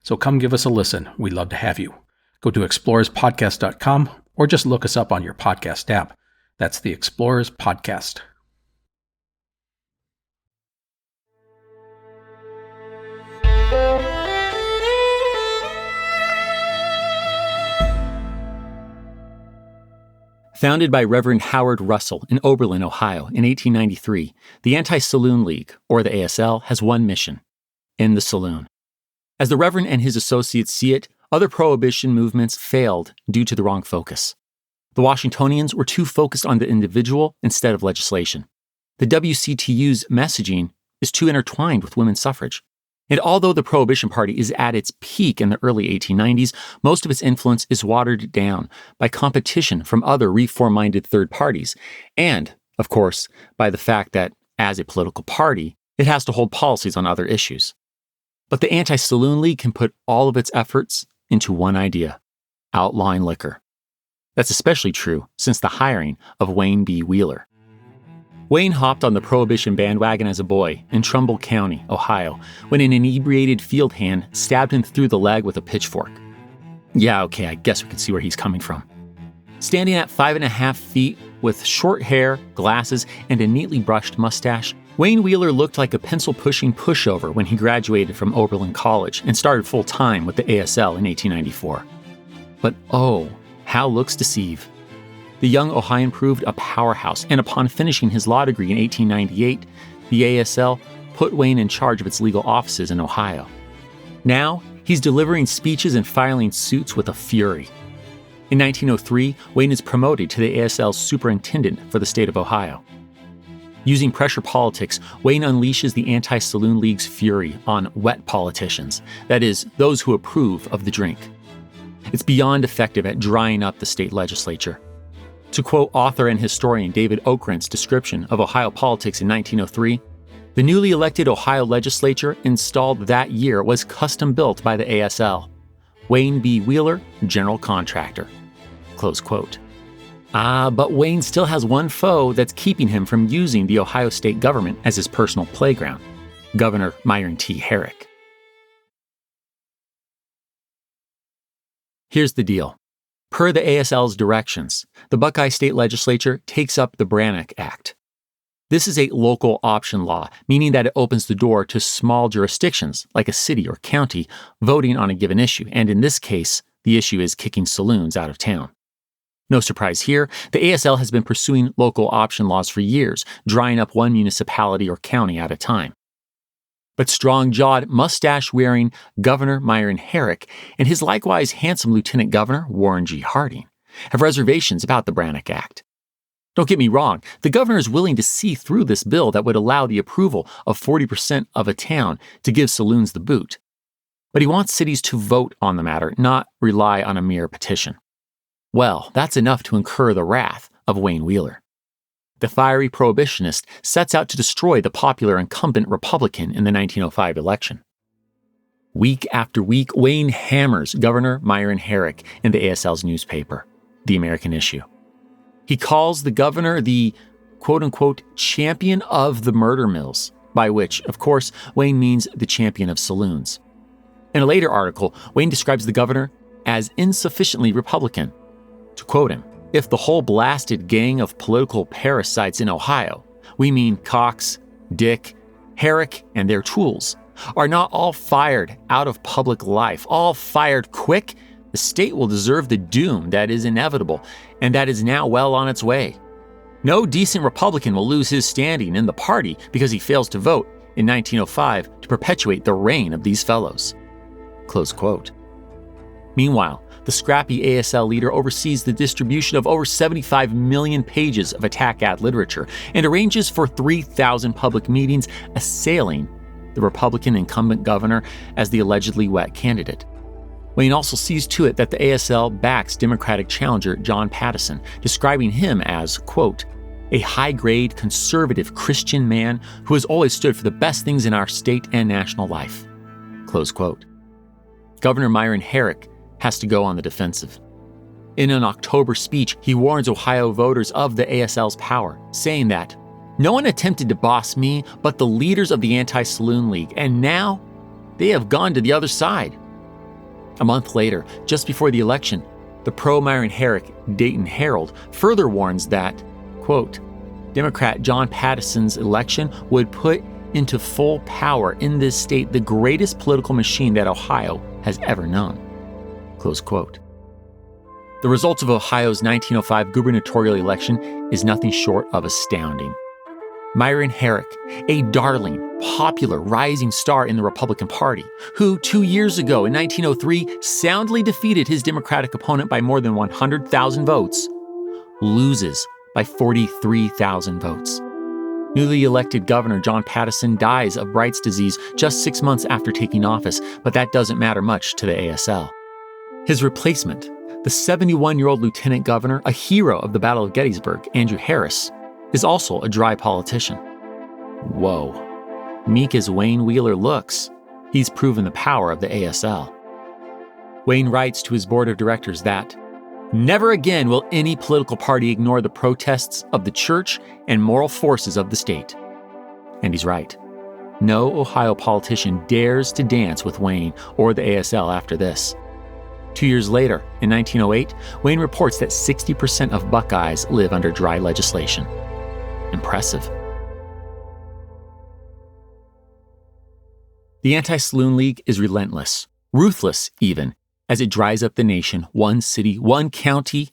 [SPEAKER 6] So come give us a listen. We'd love to have you. Go to explorerspodcast.com or just look us up on your podcast app. That's the Explorers Podcast.
[SPEAKER 3] Founded by Reverend Howard Russell in Oberlin, Ohio in 1893, the Anti-Saloon League, or the ASL, has one mission: end the saloon. As the Reverend and his associates see it, other prohibition movements failed due to the wrong focus. The Washingtonians were too focused on the individual instead of legislation. The WCTU's messaging is too intertwined with women's suffrage. And although the Prohibition Party is at its peak in the early 1890s, most of its influence is watered down by competition from other reform-minded third parties, and, of course, by the fact that, as a political party, it has to hold policies on other issues. But the Anti-Saloon League can put all of its efforts into one idea: outlawing liquor. That's especially true since the hiring of Wayne B. Wheeler. Wayne hopped on the Prohibition bandwagon as a boy in Trumbull County, Ohio, when an inebriated field hand stabbed him through the leg with a pitchfork. Yeah, okay, I guess we can see where he's coming from. Standing at 5.5 feet with short hair, glasses, and a neatly brushed mustache, Wayne Wheeler looked like a pencil-pushing pushover when he graduated from Oberlin College and started full-time with the ASL in 1894. But oh, how looks deceive. The young Ohioan proved a powerhouse, and upon finishing his law degree in 1898, the ASL put Wayne in charge of its legal offices in Ohio. Now, he's delivering speeches and filing suits with a fury. In 1903, Wayne is promoted to the ASL's superintendent for the state of Ohio. Using pressure politics, Wayne unleashes the Anti-Saloon League's fury on wet politicians, that is, those who approve of the drink. It's beyond effective at drying up the state legislature. To quote author and historian David Okrent's description of Ohio politics in 1903, the newly elected Ohio legislature installed that year was custom built by the ASL. Wayne B. Wheeler, general contractor. Close quote. But Wayne still has one foe that's keeping him from using the Ohio state government as his personal playground, Governor Myron T. Herrick. Here's the deal. Per the ASL's directions, the Buckeye State Legislature takes up the Brannock Act. This is a local option law, meaning that it opens the door to small jurisdictions, like a city or county, voting on a given issue, and in this case, the issue is kicking saloons out of town. No surprise here, the ASL has been pursuing local option laws for years, drying up one municipality or county at a time. But strong-jawed, mustache-wearing Governor Myron Herrick and his likewise handsome Lieutenant Governor Warren G. Harding have reservations about the Brannock Act. Don't get me wrong, the governor is willing to see through this bill that would allow the approval of 40% of a town to give saloons the boot. But he wants cities to vote on the matter, not rely on a mere petition. Well, that's enough to incur the wrath of Wayne Wheeler. The fiery prohibitionist sets out to destroy the popular incumbent Republican in the 1905 election. Week after week, Wayne hammers Governor Myron Herrick in the ASL's newspaper, the American Issue. He calls the governor the quote-unquote champion of the murder mills, by which, of course, Wayne means the champion of saloons. In a later article, Wayne describes the governor as insufficiently Republican. To quote him, "If the whole blasted gang of political parasites in Ohio, we mean Cox, Dick, Herrick, and their tools, are not all fired out of public life, all fired quick, the state will deserve the doom that is inevitable and that is now well on its way. No decent Republican will lose his standing in the party because he fails to vote in 1905 to perpetuate the reign of these fellows." Close quote. Meanwhile, the scrappy ASL leader oversees the distribution of over 75 million pages of attack ad literature and arranges for 3,000 public meetings assailing the Republican incumbent governor as the allegedly wet candidate. Wayne also sees to it that the ASL backs Democratic challenger John Pattison, describing him as, quote, "a high-grade, conservative Christian man who has always stood for the best things in our state and national life." Close quote. Governor Myron Herrick has to go on the defensive. In an October speech, he warns Ohio voters of the ASL's power, saying that, "No one attempted to boss me but the leaders of the Anti-Saloon League, and now they have gone to the other side." A month later, just before the election, the pro-Myron Herrick Dayton Herald further warns that, quote, "Democrat John Pattison's election would put into full power in this state the greatest political machine that Ohio has ever known." Close quote. The results of Ohio's 1905 gubernatorial election is nothing short of astounding. Myron Herrick, a darling, popular, rising star in the Republican Party, who 2 years ago in 1903 soundly defeated his Democratic opponent by more than 100,000 votes, loses by 43,000 votes. Newly elected Governor John Pattison dies of Bright's disease just 6 months after taking office, but that doesn't matter much to the ASL. His replacement, the 71-year-old Lieutenant Governor, a hero of the Battle of Gettysburg, Andrew Harris, is also a dry politician. Whoa. Meek as Wayne Wheeler looks, he's proven the power of the ASL. Wayne writes to his board of directors that, "Never again will any political party ignore the protests of the church and moral forces of the state." And he's right. No Ohio politician dares to dance with Wayne or the ASL after this. 2 years later, in 1908, Wayne reports that 60% of Buckeyes live under dry legislation. Impressive. The Anti-Saloon League is relentless, ruthless even, as it dries up the nation, one city, one county,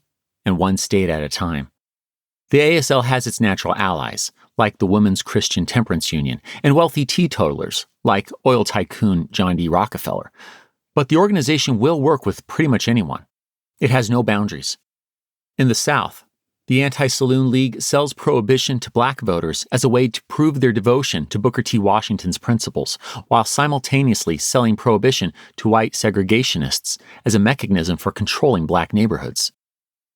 [SPEAKER 3] and one state at a time. The ASL has its natural allies, like the Women's Christian Temperance Union, and wealthy teetotalers, like oil tycoon John D. Rockefeller. But the organization will work with pretty much anyone. It has no boundaries. In the South, the Anti-Saloon League sells Prohibition to black voters as a way to prove their devotion to Booker T. Washington's principles, while simultaneously selling Prohibition to white segregationists as a mechanism for controlling black neighborhoods.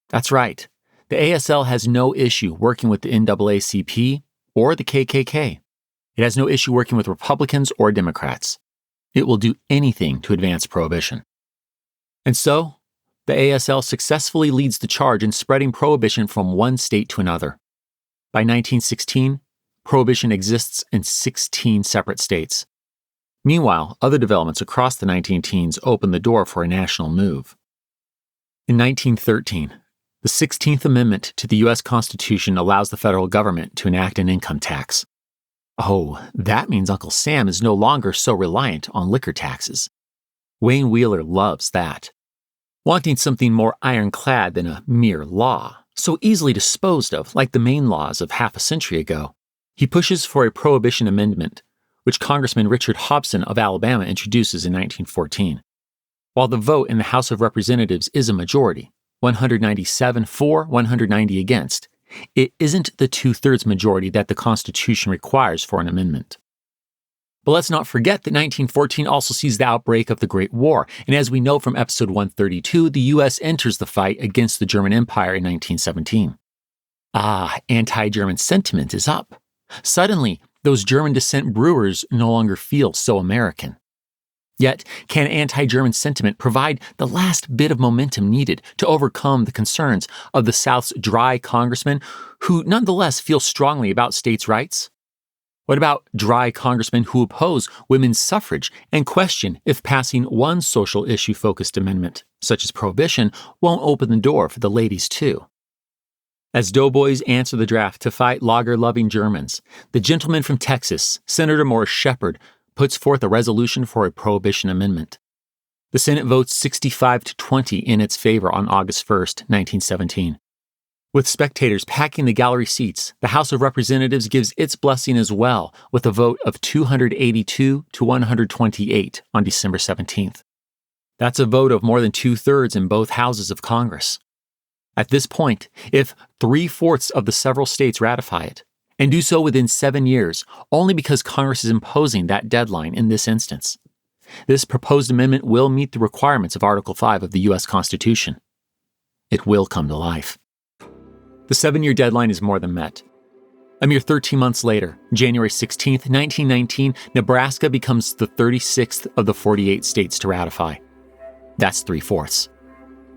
[SPEAKER 3] That's right. The ASL has no issue working with the NAACP or the KKK. It has no issue working with Republicans or Democrats. It will do anything to advance Prohibition. And so, the ASL successfully leads the charge in spreading Prohibition from one state to another. By 1916, Prohibition exists in 16 separate states. Meanwhile, other developments across the 19-teens opened the door for a national move. In 1913, the 16th Amendment to the U.S. Constitution allows the federal government to enact an income tax. Oh, that means Uncle Sam is no longer so reliant on liquor taxes. Wayne Wheeler loves that. Wanting something more ironclad than a mere law, so easily disposed of like the Maine laws of half a century ago, he pushes for a Prohibition Amendment, which Congressman Richard Hobson of Alabama introduces in 1914. While the vote in the House of Representatives is a majority, 197 for, 190 against, it isn't the two-thirds majority that the Constitution requires for an amendment. But let's not forget that 1914 also sees the outbreak of the Great War, and as we know from episode 132, the U.S. enters the fight against the German Empire in 1917. Anti-German sentiment is up. Suddenly, those German descent brewers no longer feel so American. Yet, can anti-German sentiment provide the last bit of momentum needed to overcome the concerns of the South's dry congressmen who nonetheless feel strongly about states' rights? What about dry congressmen who oppose women's suffrage and question if passing one social issue-focused amendment, such as Prohibition, won't open the door for the ladies too? As doughboys answer the draft to fight lager-loving Germans, the gentleman from Texas, Senator Morris Shepherd, puts forth a resolution for a Prohibition amendment. The Senate votes 65-20 in its favor on August 1, 1917. With spectators packing the gallery seats, the House of Representatives gives its blessing as well, with a vote of 282-128 on December 17th. That's a vote of more than two-thirds in both houses of Congress. At this point, if 3/4 of the several states ratify it, and do so within 7 years, only because Congress is imposing that deadline in this instance, this proposed amendment will meet the requirements of Article 5 of the U.S. Constitution. It will come to life. The 7-year deadline is more than met. A mere 13 months later, January 16, 1919, Nebraska becomes the 36th of the 48 states to ratify. That's 3/4.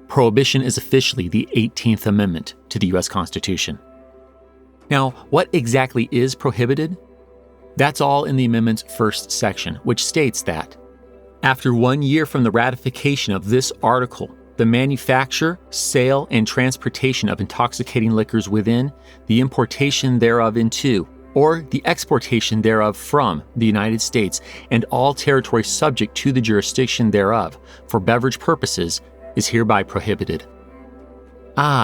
[SPEAKER 3] Prohibition is officially the 18th Amendment to the U.S. Constitution. Now, what exactly is prohibited? That's all in the amendment's first section, which states that after 1 year from the ratification of this article, the manufacture, sale, and transportation of intoxicating liquors within, the importation thereof into, or the exportation thereof from the United States and all territory subject to the jurisdiction thereof, for beverage purposes, is hereby prohibited.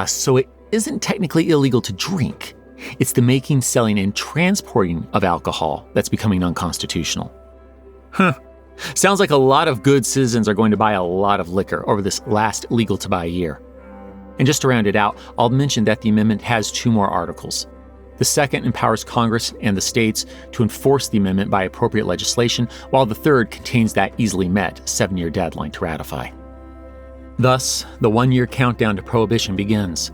[SPEAKER 3] So it isn't technically illegal to drink. It's the making, selling, and transporting of alcohol that's becoming unconstitutional. Sounds like a lot of good citizens are going to buy a lot of liquor over this last legal-to-buy year. And just to round it out, I'll mention that the amendment has 2 more articles. The second empowers Congress and the states to enforce the amendment by appropriate legislation, while the third contains that easily met 7-year deadline to ratify. Thus, the 1-year countdown to Prohibition begins.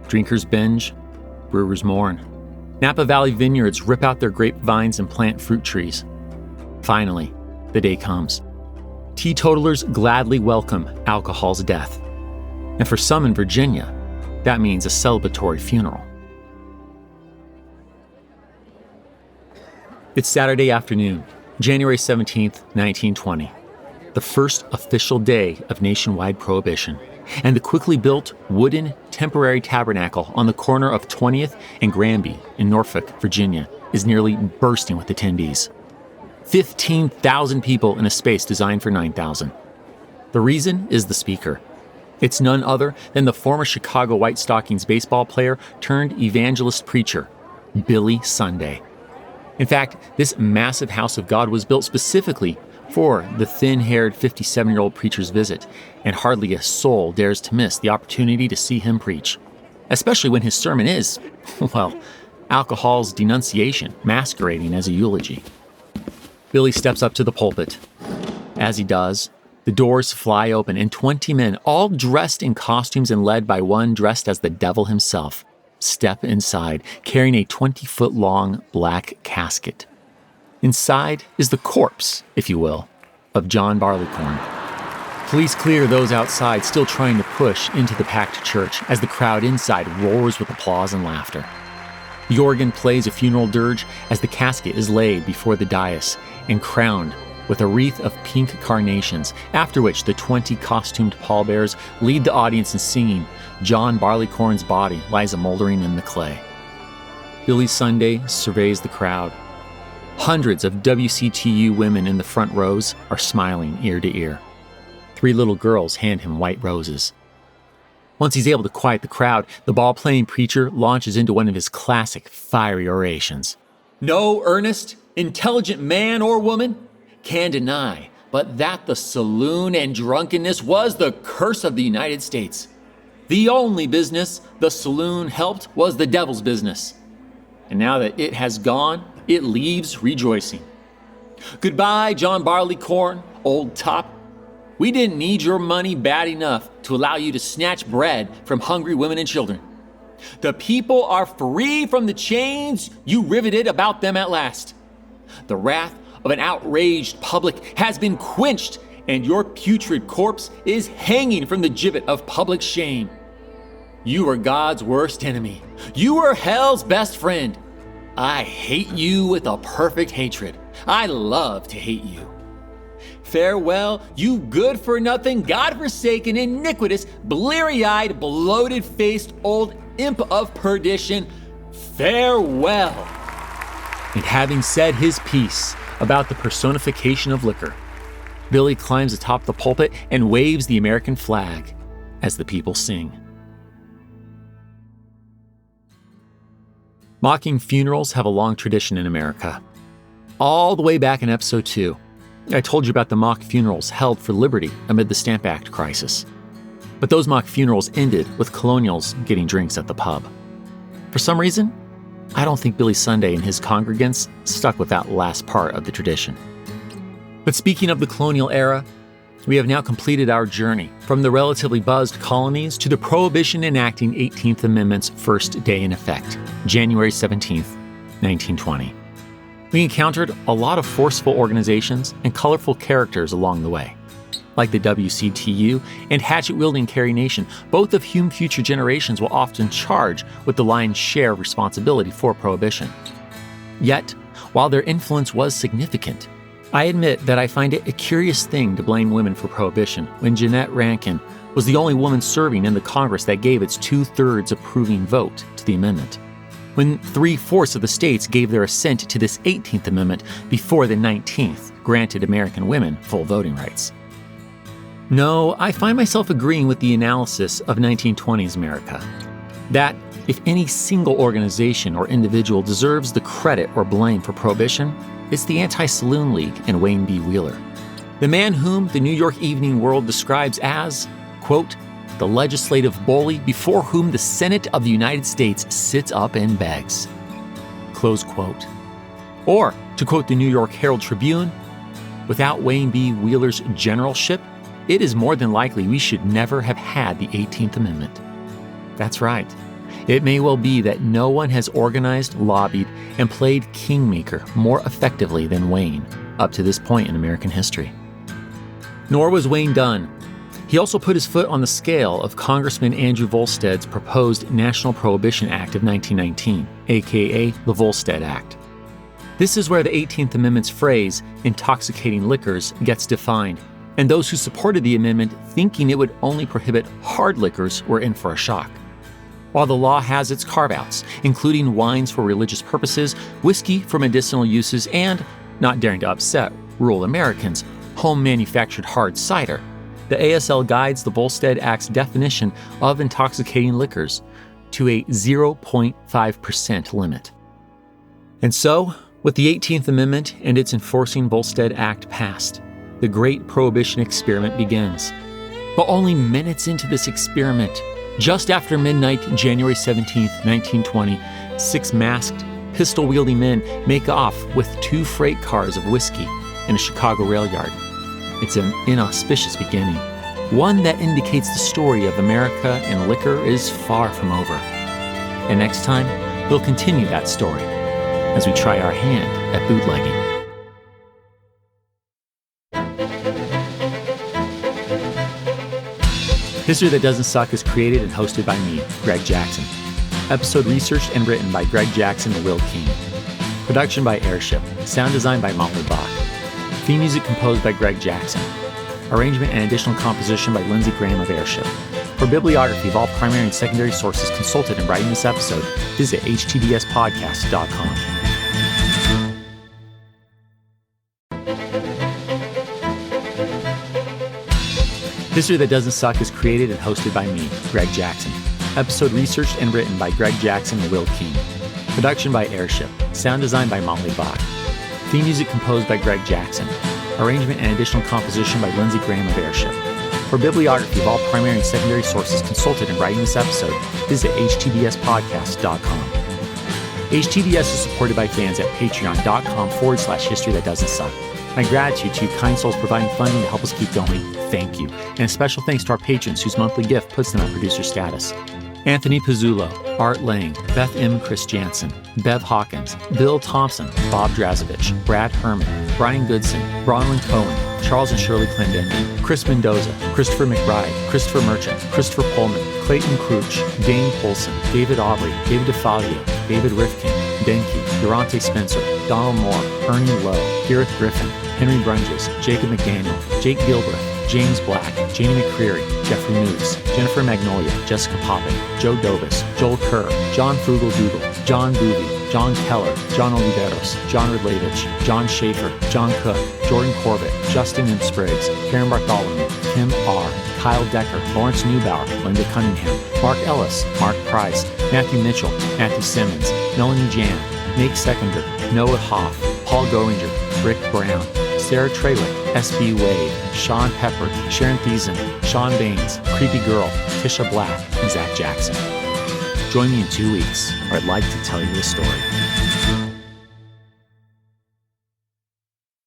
[SPEAKER 3] Drinkers binge, brewers mourn. Napa Valley vineyards rip out their grapevines and plant fruit trees. Finally, the day comes. Teetotalers gladly welcome alcohol's death. And for some in Virginia, that means a celebratory funeral. It's Saturday afternoon, January 17th, 1920, the first official day of nationwide prohibition, and the quickly built wooden temporary tabernacle on the corner of 20th and Granby in Norfolk, Virginia, is nearly bursting with attendees. 15,000 people in a space designed for 9,000. The reason is the speaker. It's none other than the former Chicago White Stockings baseball player turned evangelist preacher, Billy Sunday. In fact, this massive house of God was built specifically for the thin-haired 57-year-old preacher's visit, and hardly a soul dares to miss the opportunity to see him preach, especially when his sermon is, well, alcohol's denunciation masquerading as a eulogy. Billy steps up to the pulpit. As he does, the doors fly open, and 20 men, all dressed in costumes and led by one dressed as the devil himself, step inside, carrying a 20-foot-long black casket. Inside is the corpse, if you will, of John Barleycorn. Police clear those outside still trying to push into the packed church as the crowd inside roars with applause and laughter. The organ plays a funeral dirge as the casket is laid before the dais and crowned with a wreath of pink carnations, after which the 20 costumed pallbearers lead the audience in singing John Barleycorn's body lies a-moldering in the clay. Billy Sunday surveys the crowd. Hundreds of WCTU women in the front rows are smiling ear to ear. 3 little girls hand him white roses. Once he's able to quiet the crowd, the ball-playing preacher launches into one of his classic fiery orations.
[SPEAKER 4] No earnest, intelligent man or woman can deny but that the saloon and drunkenness was the curse of the United States. The only business the saloon helped was the devil's business. And now that it has gone, it leaves rejoicing. Goodbye, John Barleycorn, old top. We didn't need your money bad enough to allow you to snatch bread from hungry women and children. The people are free from the chains you riveted about them at last. The wrath of an outraged public has been quenched, and your putrid corpse is hanging from the gibbet of public shame. You were God's worst enemy. You were hell's best friend. I hate you with a perfect hatred. I love to hate you. Farewell, you good-for-nothing, God-forsaken, iniquitous, bleary-eyed, bloated-faced old imp of perdition. Farewell.
[SPEAKER 3] And having said his piece about the personification of liquor, Billy climbs atop the pulpit and waves the American flag as the people sing. Mocking funerals have a long tradition in America. All the way back in episode 2, I told you about the mock funerals held for liberty amid the Stamp Act crisis. But those mock funerals ended with Colonials getting drinks at the pub. For some reason, I don't think Billy Sunday and his congregants stuck with that last part of the tradition. But speaking of the colonial era, we have now completed our journey from the relatively buzzed colonies to the Prohibition enacting 18th Amendment's first day in effect, January 17th, 1920. We encountered a lot of forceful organizations and colorful characters along the way, like the WCTU and hatchet-wielding Carrie Nation, both of whom future generations will often charge with the lion's share of responsibility for Prohibition. Yet, while their influence was significant, I admit that I find it a curious thing to blame women for Prohibition when Jeannette Rankin was the only woman serving in the Congress that gave its 2/3 approving vote to the amendment, when 3/4 of the states gave their assent to this 18th Amendment before the 19th granted American women full voting rights. No, I find myself agreeing with the analysis of 1920s America, that if any single organization or individual deserves the credit or blame for Prohibition, it's the Anti-Saloon League and Wayne B. Wheeler, the man whom the New York Evening World describes as, quote, the legislative bully before whom the Senate of the United States sits up and begs, close quote. Or, to quote the New York Herald Tribune, without Wayne B. Wheeler's generalship, it is more than likely we should never have had the 18th Amendment. That's right. It may well be that no one has organized, lobbied, and played kingmaker more effectively than Wayne up to this point in American history. Nor was Wayne done. He also put his foot on the scale of Congressman Andrew Volstead's proposed National Prohibition Act of 1919, aka the Volstead Act. This is where the 18th Amendment's phrase, intoxicating liquors, gets defined, and those who supported the amendment thinking it would only prohibit hard liquors were in for a shock. While the law has its carve-outs, including wines for religious purposes, whiskey for medicinal uses, and, not daring to upset rural Americans, home-manufactured hard cider, The ASL guides the Volstead Act's definition of intoxicating liquors to a 0.5% limit. And so, with the 18th Amendment and its enforcing Volstead Act passed, the Great Prohibition experiment begins. But only minutes into this experiment, just after midnight, January 17th, 1920, 6 masked, pistol-wielding men make off with 2 freight cars of whiskey in a Chicago rail yard. It's an inauspicious beginning, one that indicates the story of America and liquor is far from over. And next time, we'll continue that story as we try our hand at bootlegging. History That Doesn't Suck is created and hosted by me, Greg Jackson. Episode researched and written by Greg Jackson and Will King. Production by Airship. Sound design by Motley Bach. Theme music composed by Greg Jackson. Arrangement and additional composition by Lindsey Graham of Airship. For bibliography of all primary and secondary sources consulted in writing this episode, visit htdspodcast.com. History That Doesn't Suck is created and hosted by me, Greg Jackson. Episode researched and written by Greg Jackson and Will King. Production by Airship. Sound design by Motley Bach. Theme music composed by Greg Jackson. Arrangement and additional composition by Lindsey Graham of Airship. For bibliography of all primary and secondary sources consulted in writing this episode, visit htdspodcast.com. HTDS is supported by fans at patreon.com/history that doesn't suck. My gratitude to you kind souls providing funding to help us keep going. Thank you. And a special thanks to our patrons whose monthly gift puts them on producer status. Anthony Pizzulo, Art Lang, Beth M. Chris Jansen, Bev Hawkins, Bill Thompson, Bob Drazovich, Brad Herman, Brian Goodson, Bronwyn Cohen, Charles and Shirley Clendenin, Chris Mendoza, Christopher McBride, Christopher Merchant, Christopher Pullman, Clayton Crouch, Dane Polson, David Aubrey, David DeFazio, David Rifkin, Denke, Durante Spencer, Donald Moore, Ernie Lowe, Gareth Griffin, Henry Brunges, Jacob McDaniel, Jake Gilbreth, James Black, Janie McCreary, Jeffrey Moose, Jennifer Magnolia, Jessica Poppett, Joe Dobis, Joel Kerr, John Frugal Doodle, John Booby, John Keller, John Oliveros, John Ridlevich, John Schaefer, John Cook, Jordan Corbett, Justin M. Spriggs, Karen Bartholomew, Kim R., Kyle Decker, Lawrence Neubauer, Linda Cunningham, Mark Ellis, Mark Price, Matthew Mitchell, Matthew Simmons, Melanie Jan, Nate Seconder, Noah Hoff, Paul Goinger, Rick Brown, Sarah Tralick, S.B. Wade, Sean Pepper, Sharon Thiessen, Sean Baines, Creepy Girl, Tisha Black, and Zach Jackson. Join me in 2 weeks, where I'd like to tell you a story.